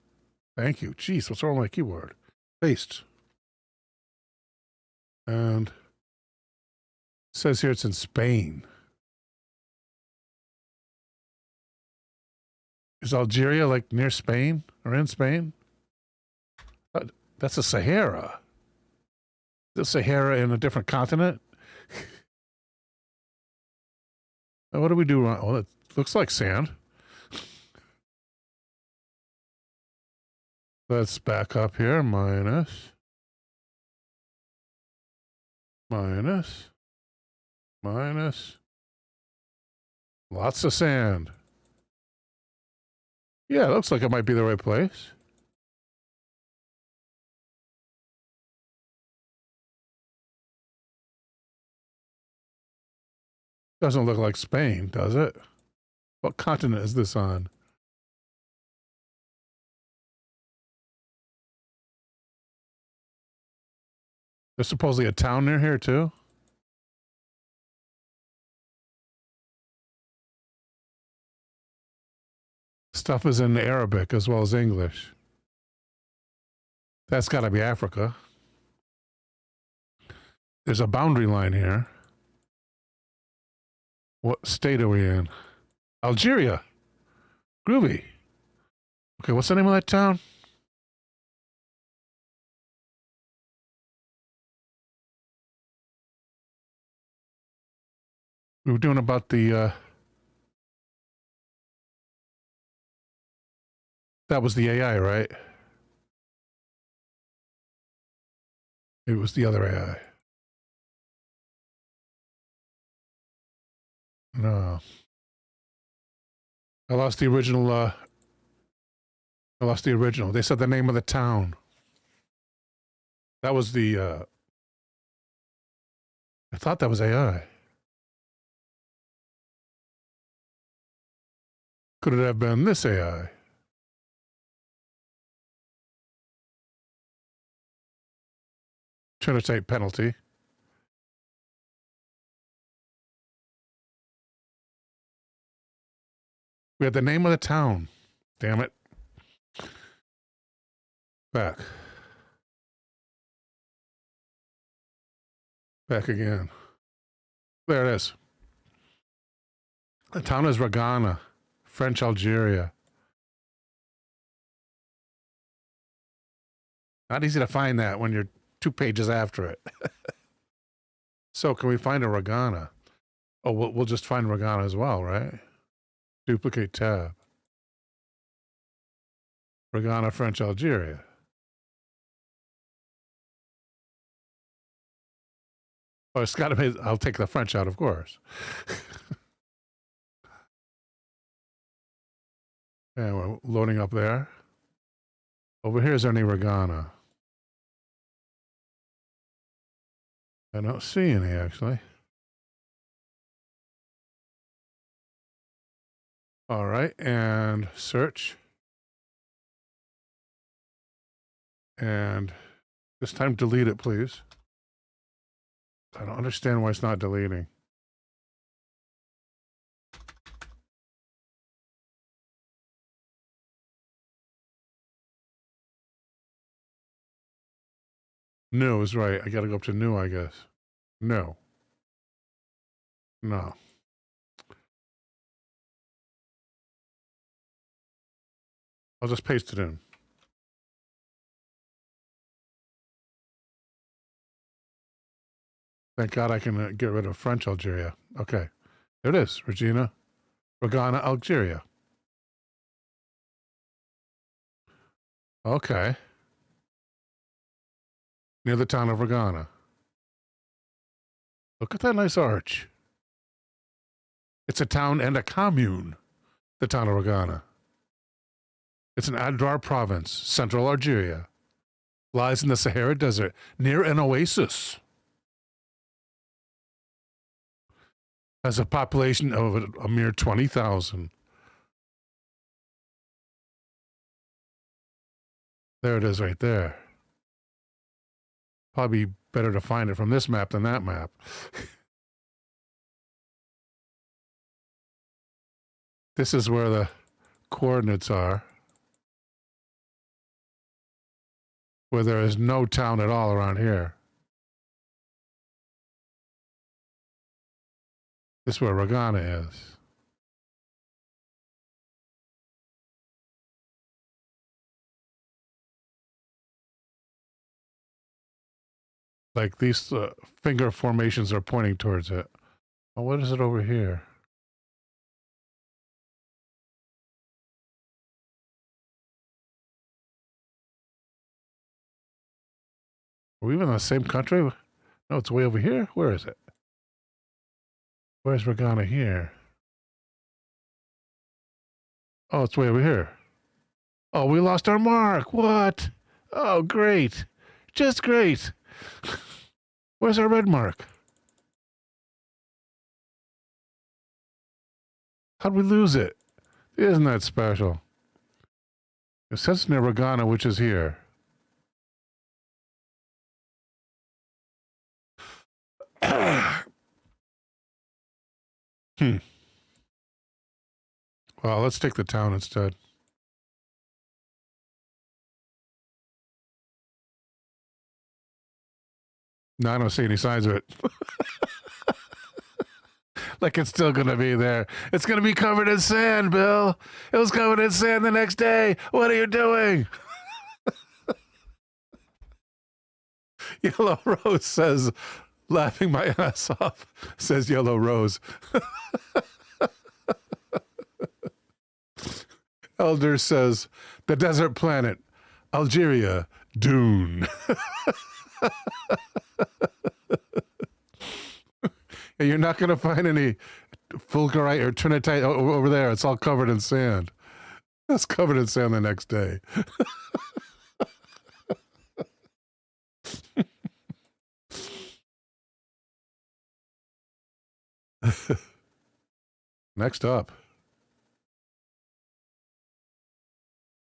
Thank you. Jeez, what's wrong with my keyboard? Paste. And it says here it's in Spain. Is Algeria like near Spain or in Spain? That's the Sahara. The Sahara in a different continent? What do we do wrong? Well, it looks like sand. Let's back up here. Minus. Lots of sand. Yeah, it looks like it might be the right place. Doesn't look like Spain, does it? What continent is this on? There's supposedly a town near here, too. Stuff is in Arabic as well as English. That's got to be Africa. There's a boundary line here. What state are we in? Algeria. Groovy. Okay, what's the name of that town? We were doing about the, that was the AI, right? It was the other AI. No. I lost the original, They said the name of the town. That was the, I thought that was AI. Could it have been this AI? Trinitite penalty. We had the name of the town. Damn it. Back. Back again. There it is. The town is Regana, French Algeria. Not easy to find that when you're 2 pages after it. So can we find a Regana? Oh, we'll just find Regana as well, right? Duplicate tab. Regana, French Algeria. Oh, it's got to be, I'll take the French out, of course. And we're loading up there. Over here is any Regana. I don't see any, actually. All right, and search. And this time delete it, please. I don't understand why it's not deleting. New is right. I got to go up to new, I guess. No. No. I'll just paste it in. Thank God I can get rid of French Algeria. Okay. There it is. Regana, Algeria. Okay. Near the town of Regana. Look at that nice arch. It's a town and a commune, the town of Regana. It's in Adrar province, central Algeria. Lies in the Sahara Desert, near an oasis. Has a population of a mere 20,000. There it is right there. Probably better to find it from this map than that map. This is where the coordinates are. Where there is no town at all around here. This is where Regana is. Like these finger formations are pointing towards it. Oh, what is it over here? Are we even in the same country? No, it's way over here. Where is it? Where's Regana here? Oh, it's way over here. Oh, we lost our mark. What? Oh, great. Just great. Where's our red mark? How'd we lose it? Isn't that special? It says near Regana, which is here. Well, let's take the town instead. No, I don't see any signs of it. Like it's still going to be there. It's going to be covered in sand, Bill. It was covered in sand the next day. What are you doing? Yellow Rose says, laughing my ass off, says Yellow Rose. Elder says, the desert planet, Algeria, Dune. You're not going to find any fulgurite or trinitite over there. It's all covered in sand. It's covered in sand the next day. Next up.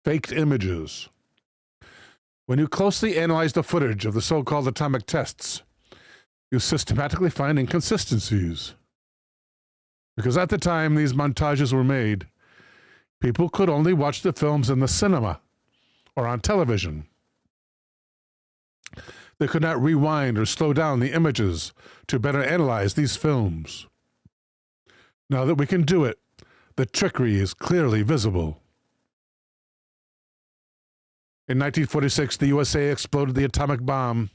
Faked images. When you closely analyze the footage of the so-called atomic tests, you systematically find inconsistencies. Because at the time these montages were made, people could only watch the films in the cinema or on television. They could not rewind or slow down the images to better analyze these films. Now that we can do it, the trickery is clearly visible. In 1946, the USA exploded the atomic bomb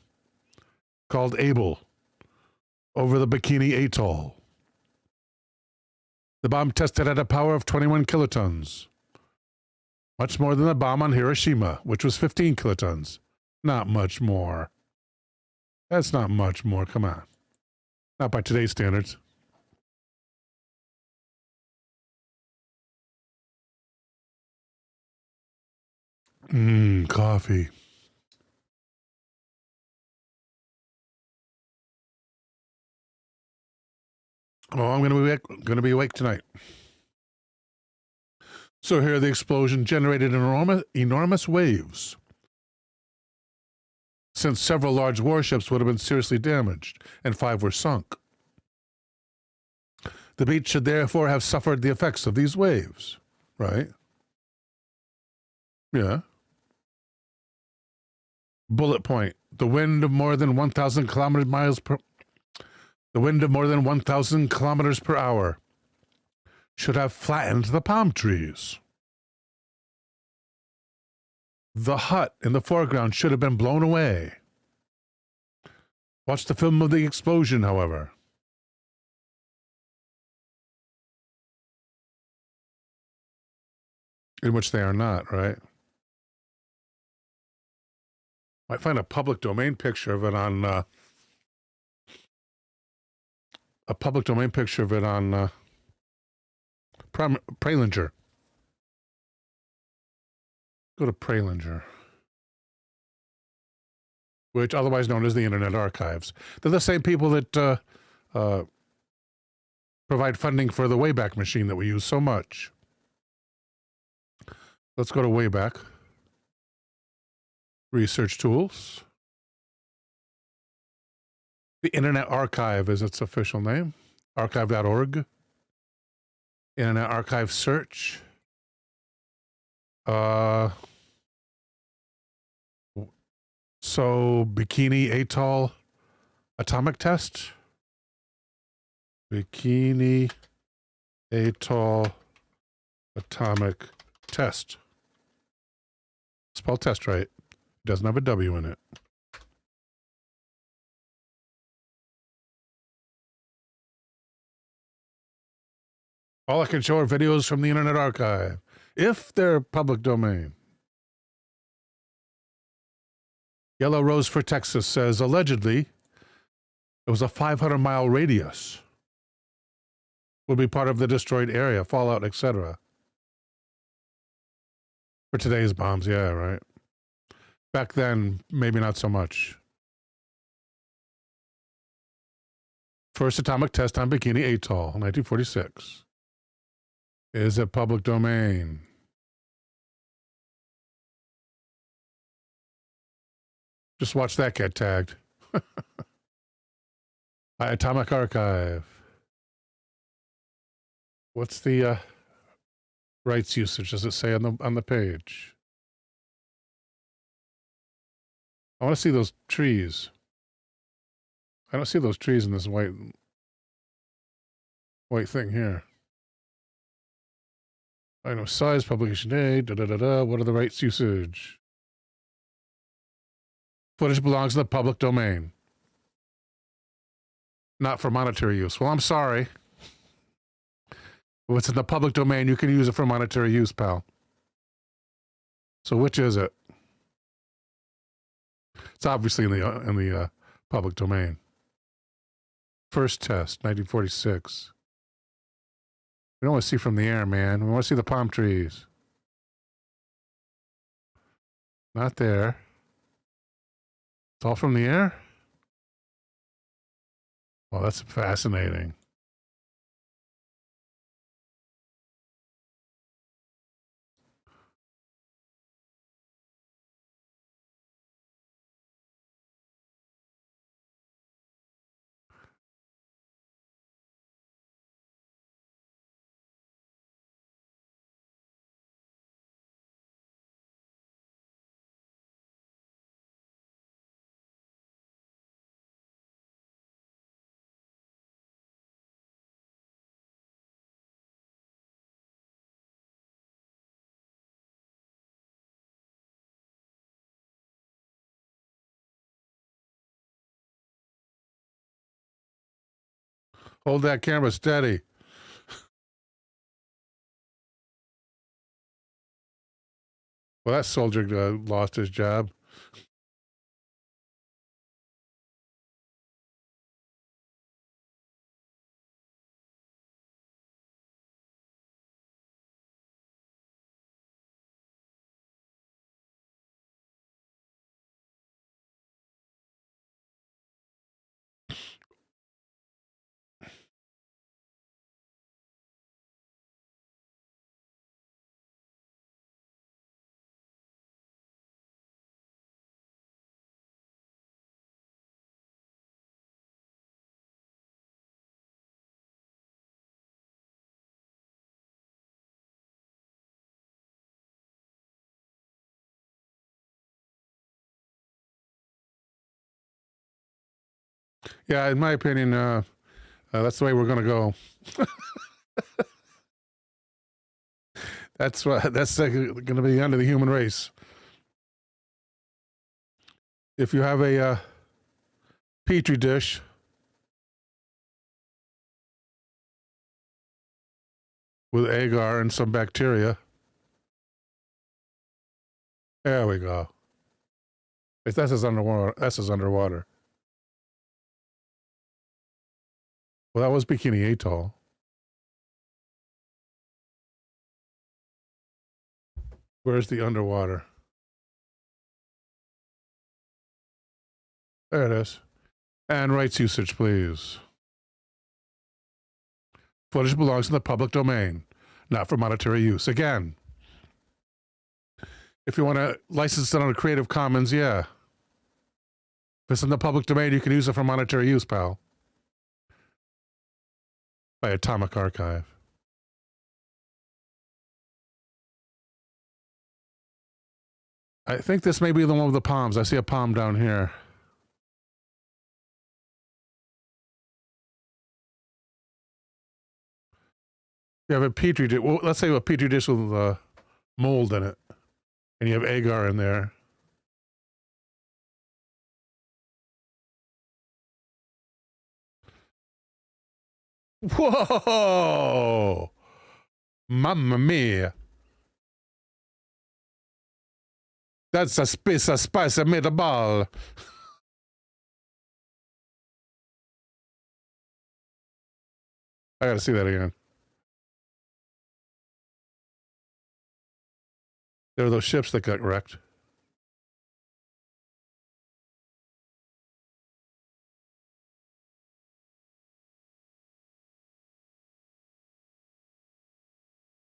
called Able over the Bikini Atoll. The bomb tested at a power of 21 kilotons, much more than the bomb on Hiroshima, which was 15 kilotons. Not much more. That's not much more, come on. Not by today's standards. Coffee. Oh, I'm going to be awake tonight. So here, the explosion generated enormous waves, since several large warships would have been seriously damaged, and 5 were sunk. The beach should therefore have suffered the effects of these waves, right? Yeah. Bullet point: the wind of more than 1,000 kilometers per hour should have flattened the palm trees. The hut in the foreground should have been blown away. Watch the film of the explosion, however. In which they are not, right? Might find a public domain picture of it on Pralinger. Go to Pralinger, which otherwise known as the Internet Archives. They're the same people that provide funding for the Wayback Machine that we use so much. Let's go to Wayback. Research tools. The Internet Archive is its official name. Archive.org. Internet Archive search. So Bikini Atoll atomic test. Bikini Atoll atomic test. Spell test right. Doesn't have a W in it. All I can show are videos from the Internet Archive, if they're public domain. Yellow Rose for Texas says, allegedly, it was a 500-mile radius. Would be part of the destroyed area, fallout, etc. For today's bombs, yeah, right. Back then, maybe not so much. First atomic test on Bikini Atoll, 1946. Is it public domain? Just watch that get tagged. Atomic Archive. What's the rights usage? Does it say on the page? I want to see those trees. I don't see those trees in this white thing here. I know size, publication date, What are the rights usage? Footage belongs to the public domain. Not for monetary use. Well, I'm sorry. If it's in the public domain, you can use it for monetary use, pal. So which is it? It's obviously in the public domain. First test, 1946. We don't want to see from the air, man. We want to see the palm trees. Not there. It's all from the air? Oh, that's fascinating. Hold that camera steady. Well, that soldier lost his job. Yeah, in my opinion, that's the way we're going to go. That's going to be the end of the human race. If you have a petri dish with agar and some bacteria, there we go. This is underwater. This is underwater. Well, that was Bikini Atoll. Where's the underwater? There it is. And rights usage, please. Footage belongs in the public domain, not for monetary use. Again, if you want to license it on a Creative Commons, yeah. If it's in the public domain, you can use it for monetary use, pal. By Atomic Archive. I think this may be the one with the palms. I see a palm down here. You have a petri dish. Well, let's say a petri dish with mold in it, and you have agar in there. Whoa! Mamma mia! That's a piece of spicy meatball. I gotta see that again. There were those ships that got wrecked.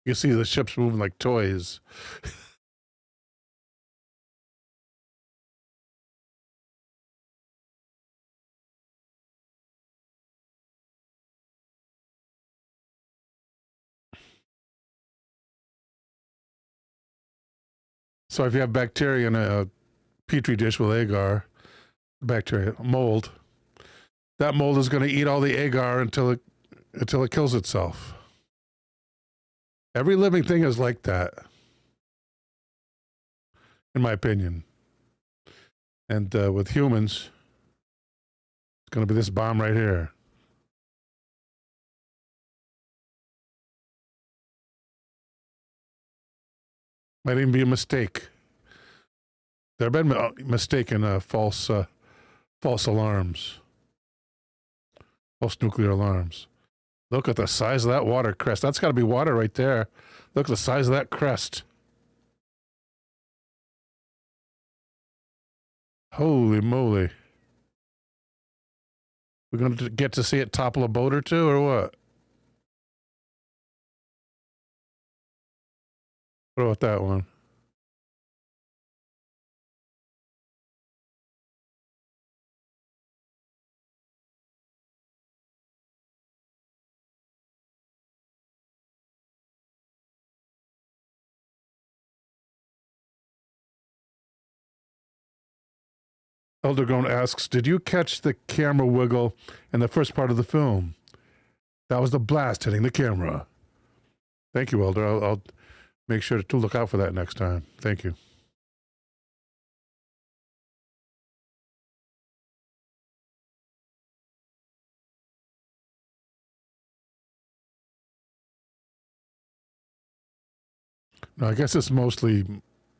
You see the ships moving like toys. So if you have bacteria in a petri dish with agar, bacteria, mold, that mold is going to eat all the agar until it kills itself. Every living thing is like that, in my opinion. And with humans, it's going to be this bomb right here. Might even be a mistake. There have been mistaken false alarms, false nuclear alarms. Look at the size of that water crest. That's got to be water right there. Look at the size of that crest. Holy moly. We're going to get to see it topple a boat or two, or what? What about that one? Eldergone asks, did you catch the camera wiggle in the first part of the film? That was the blast hitting the camera. Thank you, Elder. I'll make sure to look out for that next time. Thank you. I guess it's mostly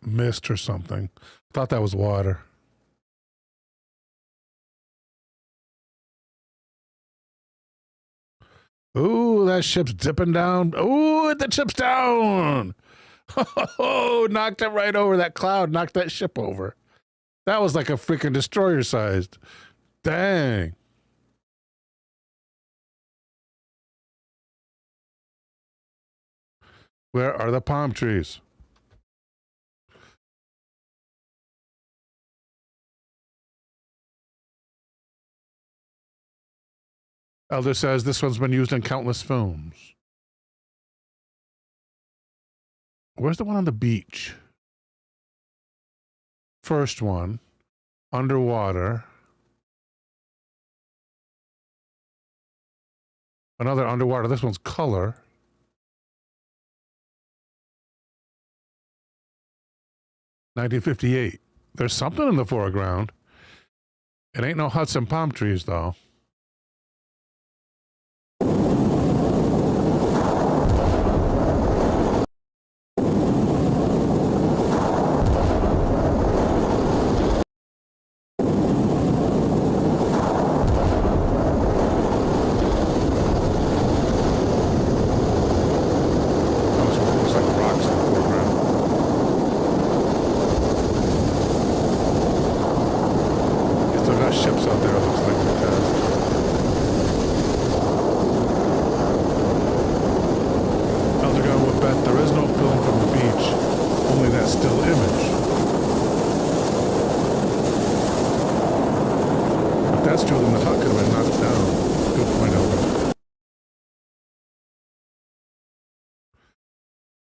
mist or something. I thought that was water. Ooh, that ship's dipping down. Ooh, the ship's down. Oh, knocked it right over. That cloud knocked that ship over. That was like a freaking destroyer sized. Dang. Where are the palm trees? Elder says this one's been used in countless films. Where's the one on the beach? First one, underwater. Another underwater. This one's color. (1958). There's something in the foreground. It ain't no Hudson palm trees, though.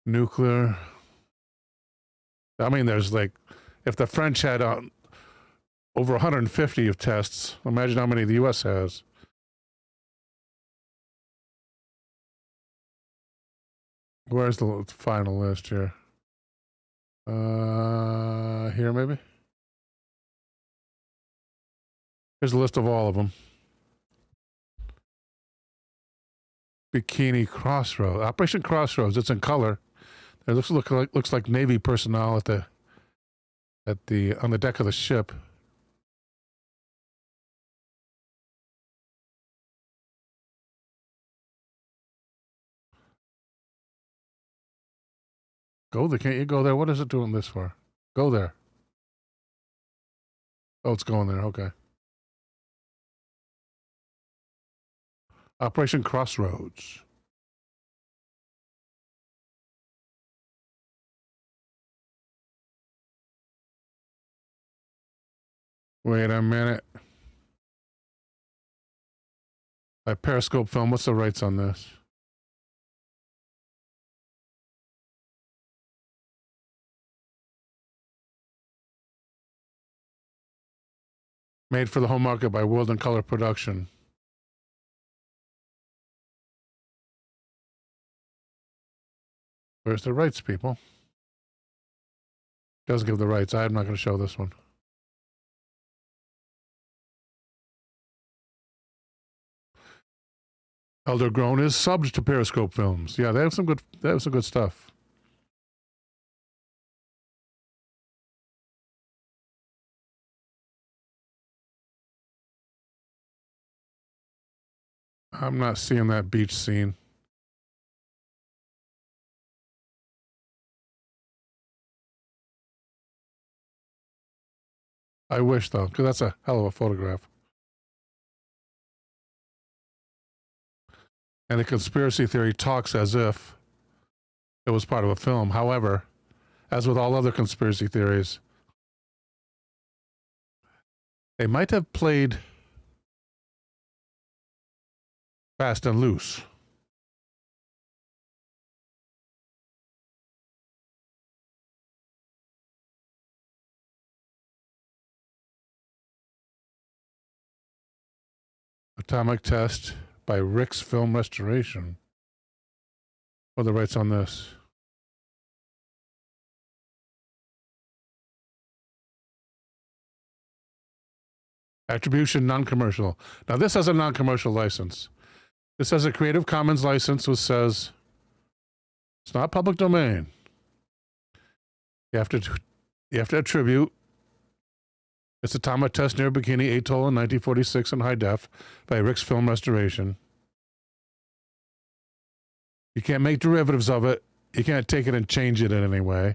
Nuclear. I mean, there's like, if the French had over 150 of tests, imagine how many the U.S. has. Where's the final list here? Here maybe? Here's a list of all of them. Bikini Crossroads. Operation Crossroads. It's in color. It looks like Navy personnel on the deck of the ship. Go there. Can't you go there? What is it doing this for? Go there. Oh, it's going there. Okay. Operation Crossroads. Wait a minute. A Periscope film. What's the rights on this? Made for the home market by World and Color Production. Where's the rights, people? Doesn't give the rights. I'm not going to show this one. Elder Grown is subbed to Periscope Films. Yeah, they have some good stuff. I'm not seeing that beach scene. I wish, though, because that's a hell of a photograph. And the conspiracy theory talks as if it was part of a film. However, as with all other conspiracy theories, they might have played fast and loose. Atomic Test by Rick's Film Restoration. What are the rights on this? Attribution non-commercial. Now this has a non-commercial license. This has a Creative Commons license which says it's not public domain. You have to attribute It's Atomic Test near Bikini Atoll in 1946 in high def by Rick's Film Restoration. You can't make derivatives of it. You can't take it and change it in any way.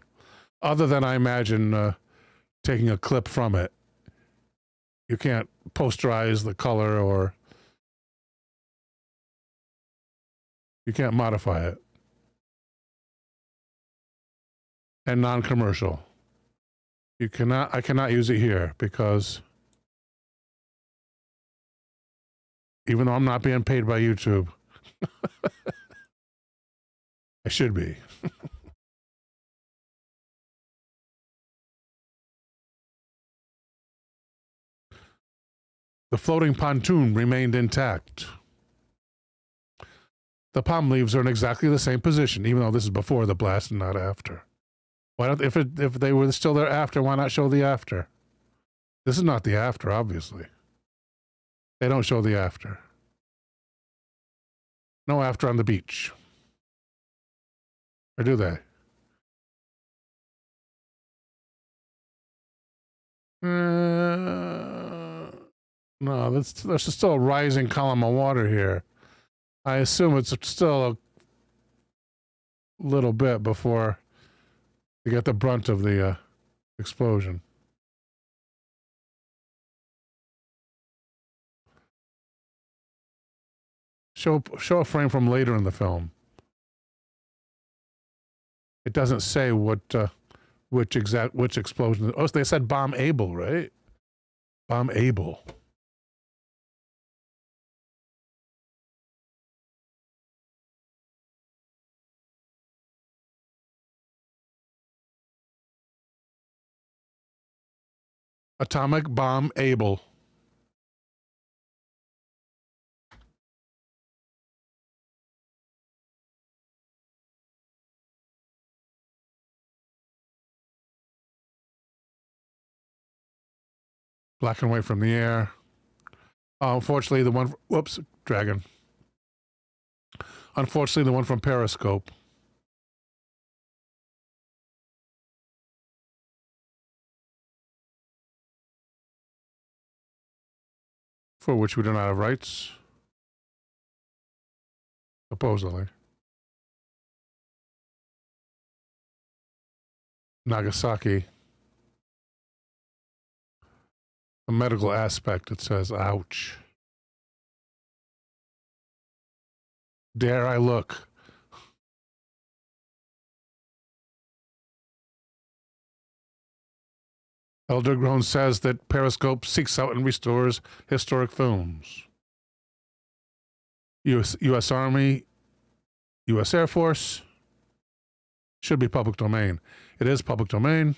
Other than, I imagine, taking a clip from it. You can't posterize the color or you can't modify it. And non-commercial. I cannot use it here because even though I'm not being paid by YouTube, I should be. The floating pontoon remained intact. The palm leaves are in exactly the same position, even though this is before the blast and not after. Why don't, if they were still there after, why not show the after? This is not the after, obviously. They don't show the after. No after on the beach. Or do they? No, there's still a rising column of water here. I assume it's still a little bit before you get the brunt of the explosion. Show a frame from later in the film. It doesn't say which explosion. Oh, they said bomb able, right? Bomb able. Atomic bomb able. Black and white from the air. Unfortunately, the one... Whoops, dragon. Unfortunately, the one from Periscope. For which we do not have rights. Supposedly. Nagasaki. The medical aspect, it says, ouch. Dare I look? Eldergrown says that Periscope seeks out and restores historic films. U.S. Army, U.S. Air Force. Should be public domain. It is public domain.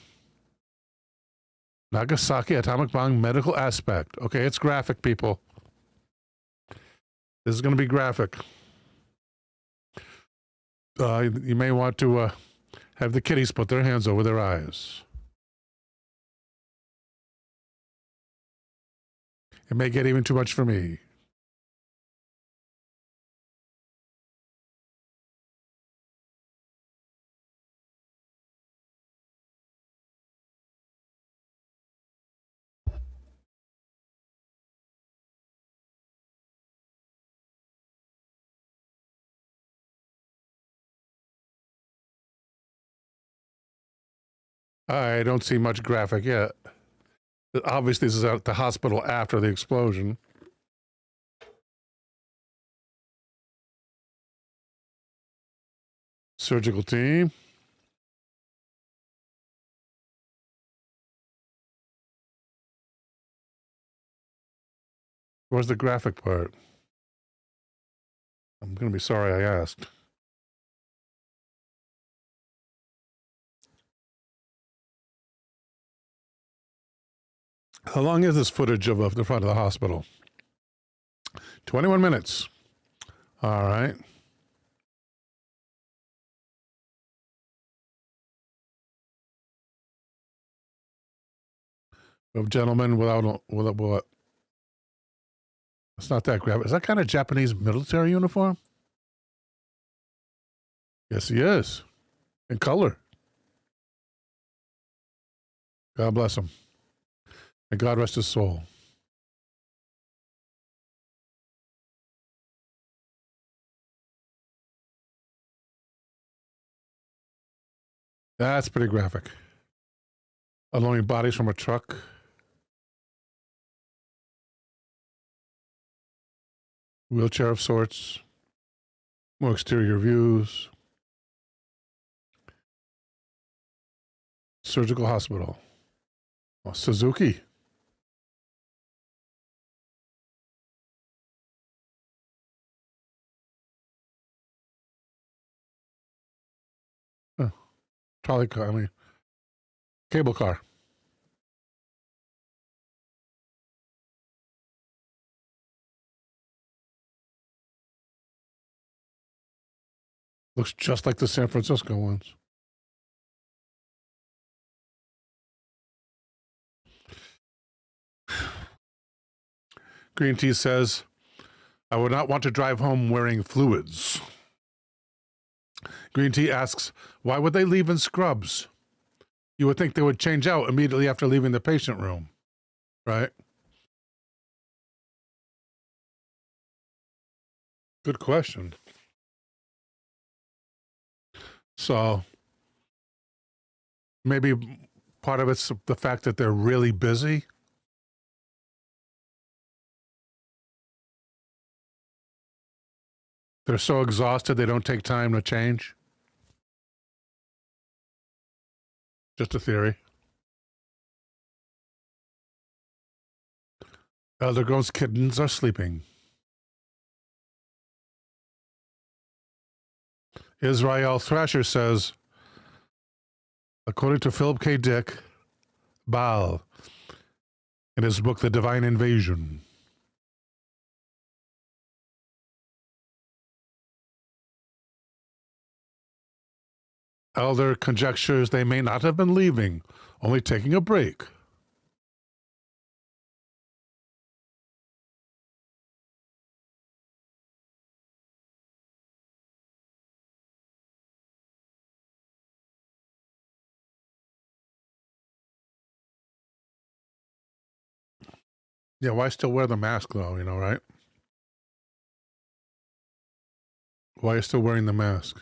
Nagasaki atomic bomb medical aspect. Okay, it's graphic, people. This is going to be graphic. You may want to have the kiddies put their hands over their eyes. It may get even too much for me. I don't see much graphic yet. Obviously, this is at the hospital after the explosion. Surgical team. Where's the graphic part? I'm going to be sorry I asked. How long is this footage of the front of the hospital? 21 minutes. All right. We have gentlemen without what? It's not that graphic. Is that kind of Japanese military uniform? Yes, he is. In color. God bless him. And God rest his soul. That's pretty graphic. Unloading bodies from a truck. Wheelchair of sorts. More exterior views. Surgical hospital. Oh, Suzuki. Oh, trolley car, I mean, cable car. Looks just like the San Francisco ones. Green Tea says, I would not want to drive home wearing fluids. Green Tea asks, why would they leave in scrubs? You would think they would change out immediately after leaving the patient room, right? Good question. So maybe part of it's the fact that they're really busy. They're so exhausted they don't take time to change. Just a theory. Elder Grown's kittens are sleeping. Israel Thrasher says, according to Philip K. Dick, Baal, in his book The Divine Invasion. Elder conjectures they may not have been leaving, only taking a break. Yeah, why still wear the mask though, you know, right? Why are you still wearing the mask?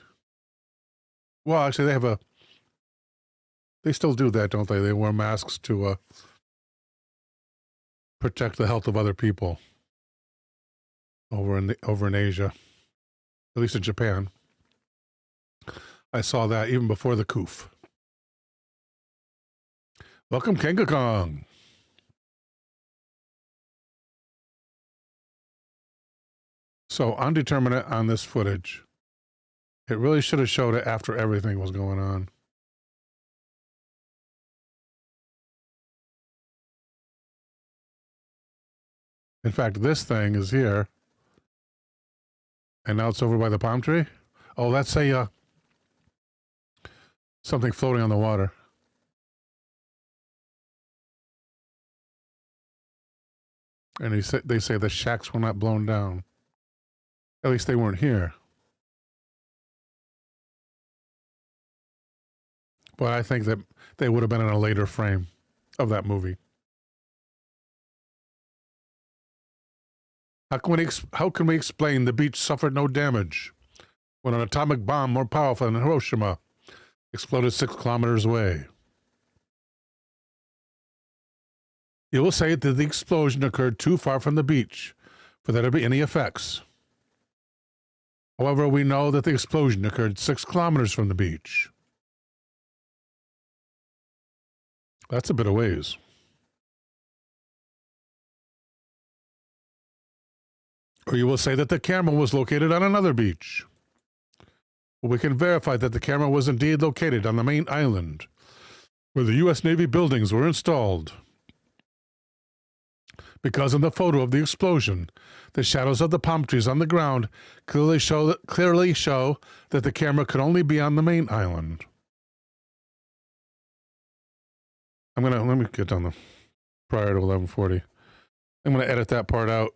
Well, actually, they still do that, don't they? They wear masks to protect the health of other people over in Asia, at least in Japan. I saw that even before the coof. Welcome, Kenga Kong. So, undeterminate on this footage. It really should have showed it after everything was going on. In fact, this thing is here. And now it's over by the palm tree. Oh, that's something floating on the water. And they say the shacks were not blown down. At least they weren't here. But I think that they would have been in a later frame of that movie. How can we explain the beach suffered no damage when an atomic bomb more powerful than Hiroshima exploded 6 kilometers away? You will say that the explosion occurred too far from the beach for there to be any effects. However, we know that the explosion occurred 6 kilometers from the beach. That's a bit of ways. Or you will say that the camera was located on another beach. Well, we can verify that the camera was indeed located on the main island, where the U.S. Navy buildings were installed. Because in the photo of the explosion, the shadows of the palm trees on the ground clearly show that the camera could only be on the main island. Let me get down the prior to 1140. I'm going to edit that part out.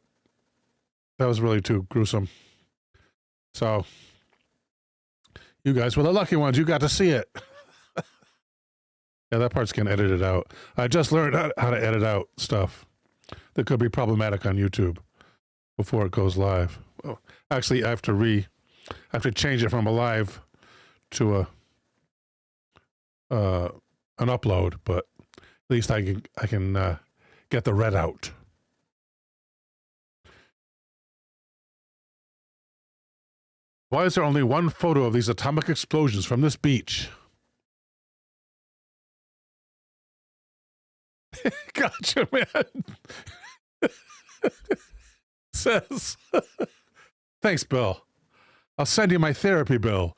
That was really too gruesome. So, you guys were the lucky ones. You got to see it. Yeah, that part's getting edited out. I just learned how to edit out stuff that could be problematic on YouTube before it goes live. Oh, actually, I have to change it from a live to an upload, but at least I can get the red out. Why is there only one photo of these atomic explosions from this beach? Gotcha, man. Says, thanks, Bill. I'll send you my therapy bill.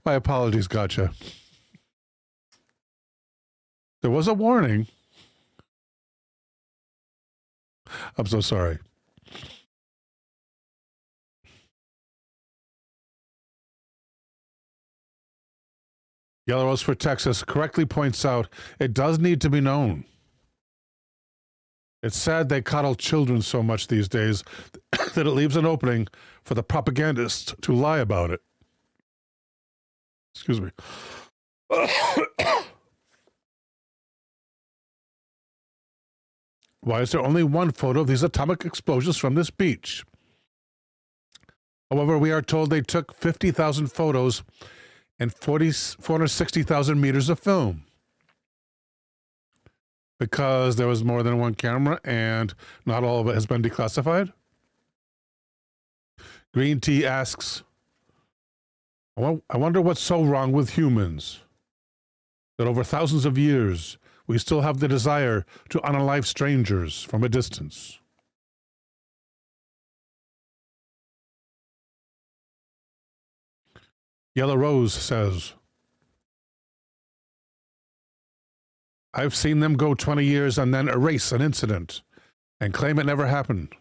My apologies, gotcha. There was a warning. I'm so sorry. Yellow Rose for Texas correctly points out it does need to be known. It's sad they coddle children so much these days that it leaves an opening for the propagandists to lie about it. Excuse me. Why is there only one photo of these atomic explosions from this beach? However, we are told they took 50,000 photos and 460,000 meters of film. Because there was more than one camera and not all of it has been declassified? Green Tea asks, I wonder what's so wrong with humans that over thousands of years we still have the desire to unalive strangers from a distance. Yellow Rose says, I've seen them go 20 years and then erase an incident and claim it never happened.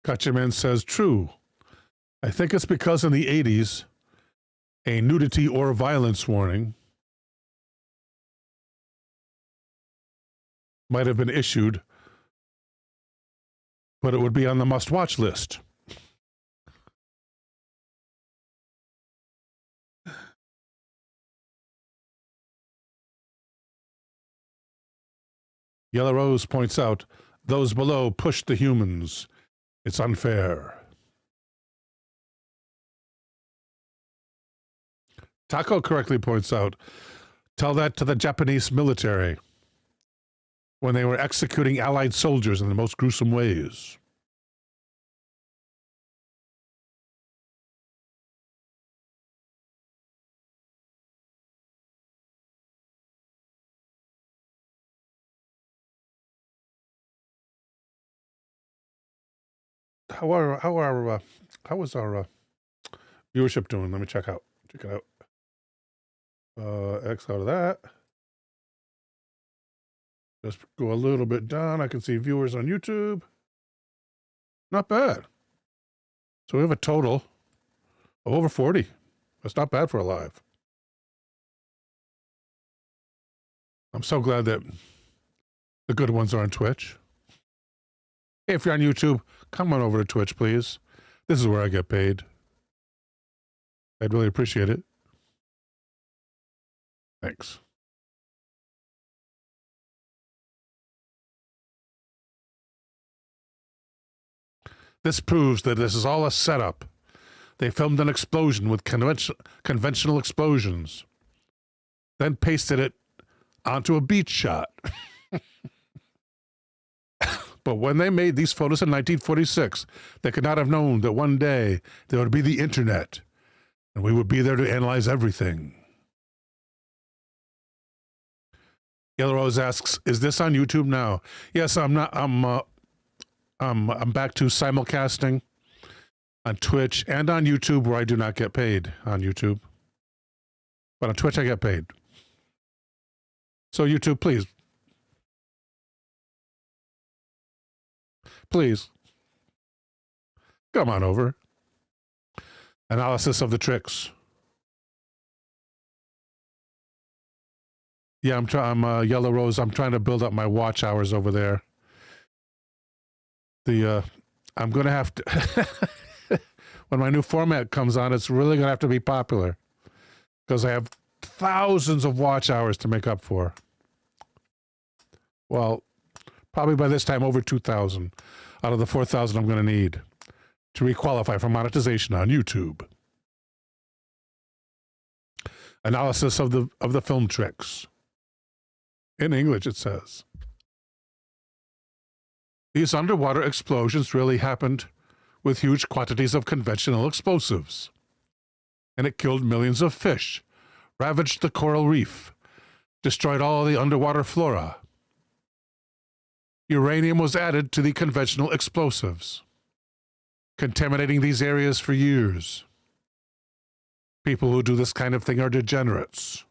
Gotchaman says, true. I think it's because in the 80s, a nudity or violence warning might have been issued, but it would be on the must-watch list. Yellow Rose points out, those below push the humans. It's unfair. Taco correctly points out, tell that to the Japanese military when they were executing Allied soldiers in the most gruesome ways. How was our viewership doing? Let me check it out. X out of that. Just go a little bit down. I can see viewers on YouTube. Not bad. So we have a total of over 40. That's not bad for a live. I'm so glad that the good ones are on Twitch. Hey, if you're on YouTube, come on over to Twitch, please. This is where I get paid. I'd really appreciate it. Thanks. This proves that this is all a setup. They filmed an explosion with conventional explosions, then pasted it onto a beach shot. But when they made these photos in 1946, they could not have known that one day there would be the internet, and we would be there to analyze everything. Yellow Rose asks, "Is this on YouTube now?" Yes, I'm not. I'm back to simulcasting on Twitch and on YouTube, where I do not get paid on YouTube, but on Twitch I get paid. So YouTube, please, come on over. Analysis of the tricks. Yeah, I'm Yellow Rose. I'm trying to build up my watch hours over there. I'm gonna have to when my new format comes on, it's really gonna have to be popular because I have thousands of watch hours to make up for. Well, probably by this time over 2,000 out of the 4,000 I'm gonna need to requalify for monetization on YouTube. Analysis of the film tricks. In English, it says. These underwater explosions really happened with huge quantities of conventional explosives. And it killed millions of fish, ravaged the coral reef, destroyed all the underwater flora. Uranium was added to the conventional explosives, contaminating these areas for years. People who do this kind of thing are degenerates.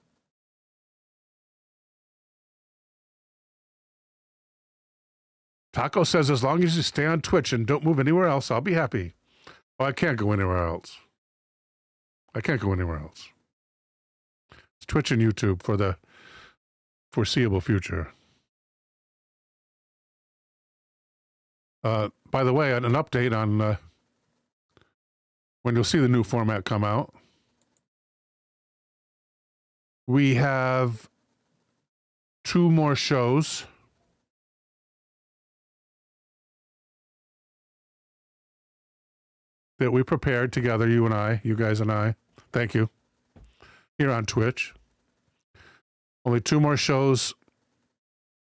Taco says, as long as you stay on Twitch and don't move anywhere else, I'll be happy. Well, I can't go anywhere else. I can't go anywhere else. It's Twitch and YouTube for the foreseeable future. By the way, an update on when you'll see the new format come out. We have 2 more shows. That we prepared together, you guys and I. Thank you. Here on Twitch. Only 2 more shows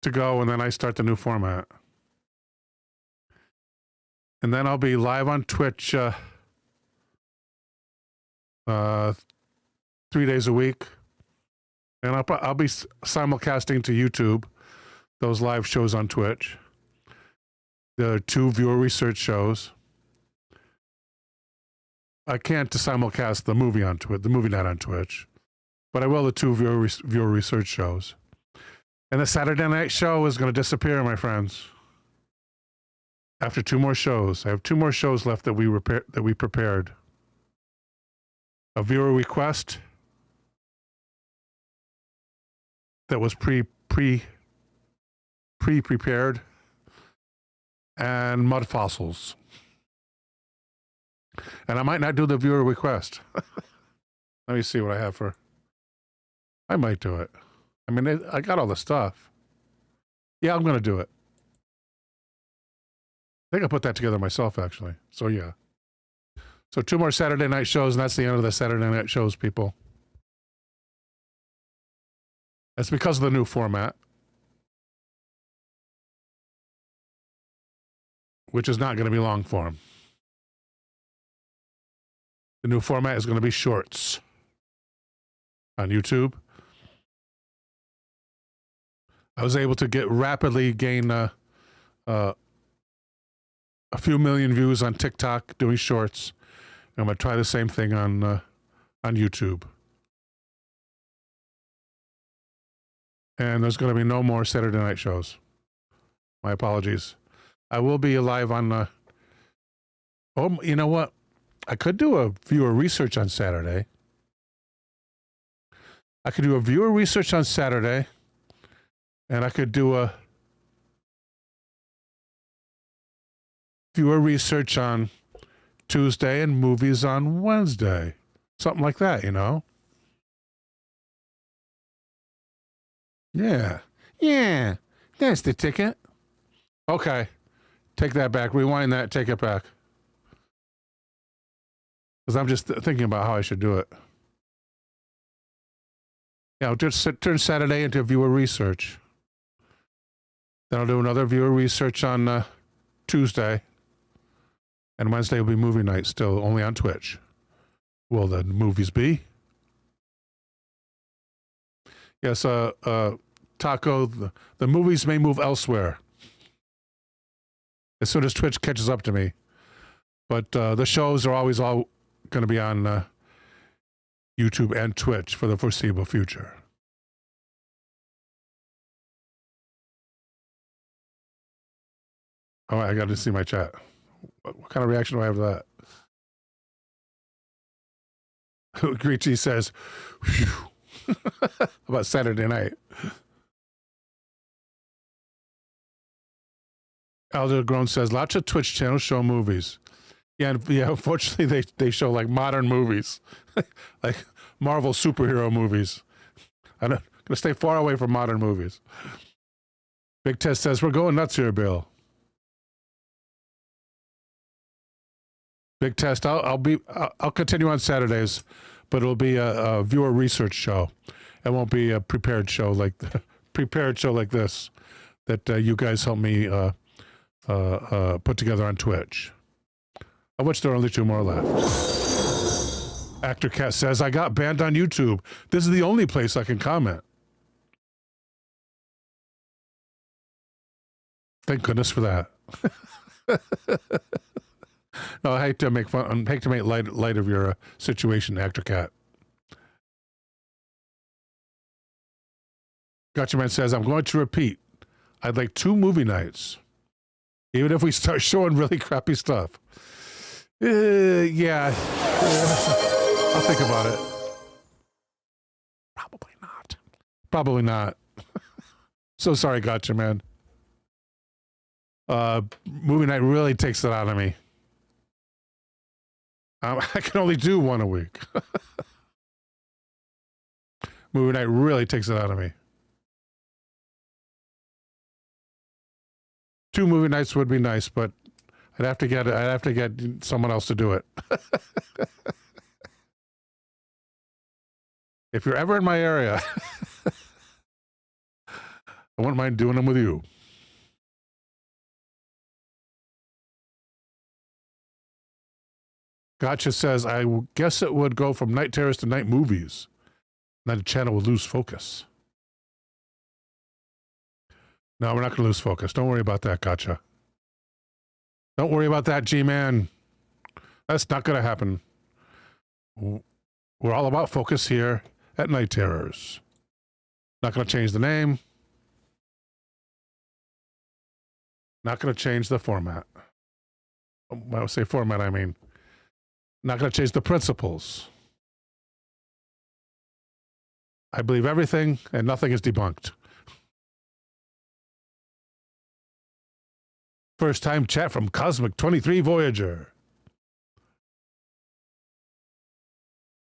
to go, and then I start the new format. And then I'll be live on Twitch 3 days a week. And I'll be simulcasting to YouTube those live shows on Twitch. There are 2 viewer research shows. I can't simulcast the movie on Twitch, the movie night on Twitch, but I will the 2 viewer research shows. And the Saturday night show is going to disappear, my friends. After 2 more shows, I have 2 more shows left that we prepared. A viewer request that was pre-prepared, and mud fossils. And I might not do the viewer request. Let me see what I have for. I might do it. I mean, I got all the stuff. Yeah, I'm going to do it. I think I put that together myself, actually. So, yeah. So 2 more Saturday night shows, and that's the end of the Saturday night shows, people. That's because of the new format, which is not going to be long form. The new format is going to be shorts on YouTube. I was able to rapidly gain a few million views on TikTok doing shorts. I'm going to try the same thing on YouTube. And there's going to be no more Saturday night shows. My apologies. I will be live on... oh, you know what? I could do a viewer research on Saturday. I could do a viewer research on Saturday, and I could do a viewer research on Tuesday and movies on Wednesday. Something like that, you know? Yeah. Yeah. That's the ticket. Okay. Take that back. Rewind that. Take it back. Because I'm just thinking about how I should do it. Yeah, I'll just turn Saturday into viewer research. Then I'll do another viewer research on Tuesday. And Wednesday will be movie night still, only on Twitch. Will the movies be? Yes, Taco, the movies may move elsewhere. As soon as Twitch catches up to me. But the shows are always all going to be on YouTube and Twitch for the foreseeable future. All right, I got to see my chat. What kind of reaction do I have to that? Greachy says, phew. about Saturday night. Elder Grown says, lots of Twitch channels show movies. Yeah, unfortunately, they show like modern movies, like Marvel superhero movies. I'm going to stay far away from modern movies. Big Test says, we're going nuts here, Bill. Big Test, I'll continue on Saturdays, but it'll be a viewer research show. It won't be a prepared show like this that you guys help me put together on Twitch. Of which there are only 2 more left. Actor Cat says, I got banned on YouTube. This is the only place I can comment. Thank goodness for that. No, I hate to make fun. I hate to make light of your situation, Actor Cat. Gotcha Man says, I'm going to repeat. I'd like 2 movie nights. Even if we start showing really crappy stuff. Yeah. I'll think about it. Probably not. Probably not. So sorry, Gotcha Man. Movie night really takes it out of me. I can only do 1 a week. Movie night really takes it out of me. 2 movie nights would be nice, but I'd have to get someone else to do it. If you're ever in my area, I wouldn't mind doing them with you. Gotcha says, I guess it would go from Night Terrors to Night Movies. Then the channel would lose focus. No, we're not going to lose focus. Don't worry about that, Gotcha. Don't worry about that, G-Man. That's not going to happen. We're all about focus here at Night Terrors. Not going to change the name. Not going to change the format. When I say format, I mean not going to change the principles. I believe everything and nothing is debunked. First time chat from Cosmic 23 Voyager.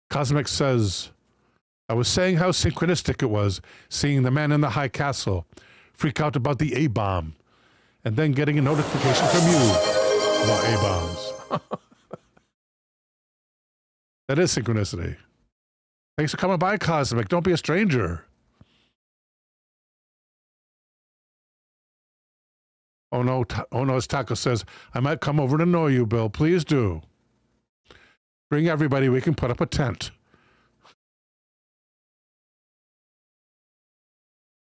Cosmic says, I was saying how synchronistic it was seeing the man in the high castle freak out about the A-bomb and then getting a notification from you about A-bombs. That is synchronicity. Thanks for coming by, Cosmic. Don't be a stranger. Oh no, as Taco says, I might come over to know you, Bill. Please do. Bring everybody. We can put up a tent.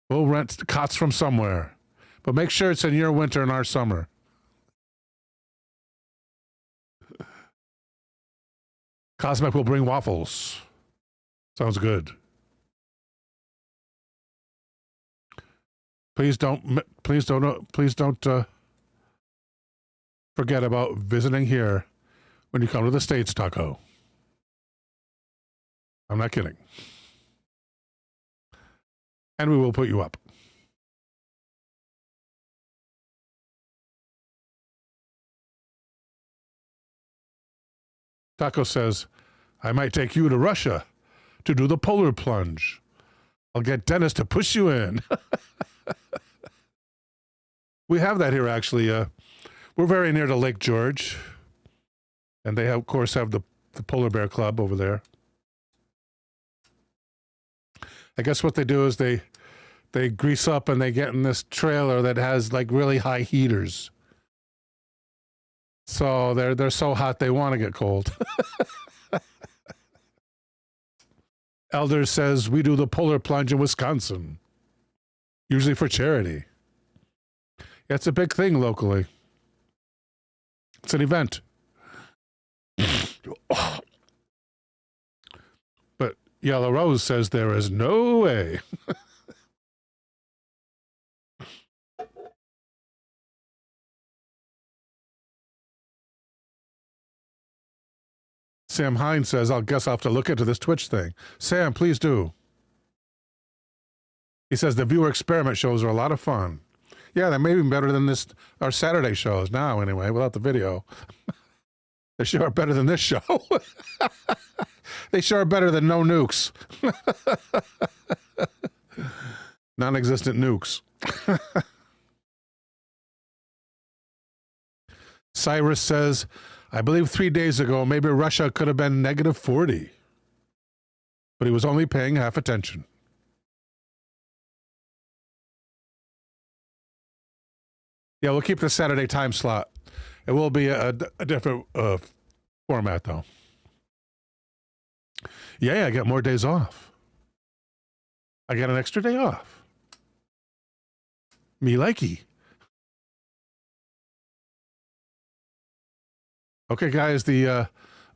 We'll rent cots from somewhere. But make sure it's in your winter and our summer. Cosmic will bring waffles. Sounds good. Please don't forget about visiting here when you come to the States, Taco. I'm not kidding. And we will put you up. Taco says, I might take you to Russia to do the polar plunge. I'll get Dennis to push you in. We have that here, actually. We're very near to Lake George. And they, of course, have the Polar Bear Club over there. I guess what they do is they grease up and they get in this trailer that has like really high heaters. So they're so hot they want to get cold. Elder says we do the polar plunge in Wisconsin, usually for charity. Yeah, it's a big thing locally. It's an event. But Yellow Rose says there is no way. Sam Hines says, I guess I'll have to look into this Twitch thing. Sam, please do. He says the viewer experiment shows are a lot of fun. Yeah, they're maybe better than our Saturday shows now, anyway, without the video. They sure are better than this show. They sure are better than no nukes. Non-existent nukes. Cyrus says, I believe 3 days ago, maybe Russia could have been -40. But he was only paying half attention. Yeah, we'll keep the Saturday time slot. It will be a different format, though. Yeah, I get more days off. I get an extra day off. Me likey. Okay, guys, the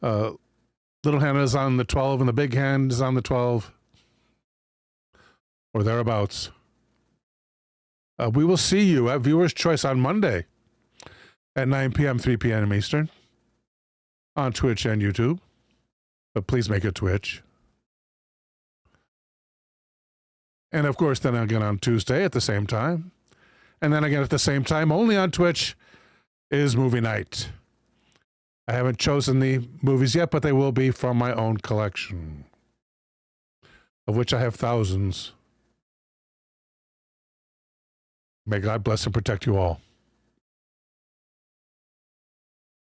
little hand is on the 12 and the big hand is on the 12. Or thereabouts. We will see you at Viewer's Choice on Monday at 9 p.m., 3 p.m. Eastern on Twitch and YouTube. But please make it Twitch. And of course, then again on Tuesday at the same time. And then again at the same time, only on Twitch, is movie night. I haven't chosen the movies yet, but they will be from my own collection, of which I have thousands. May God bless and protect you all.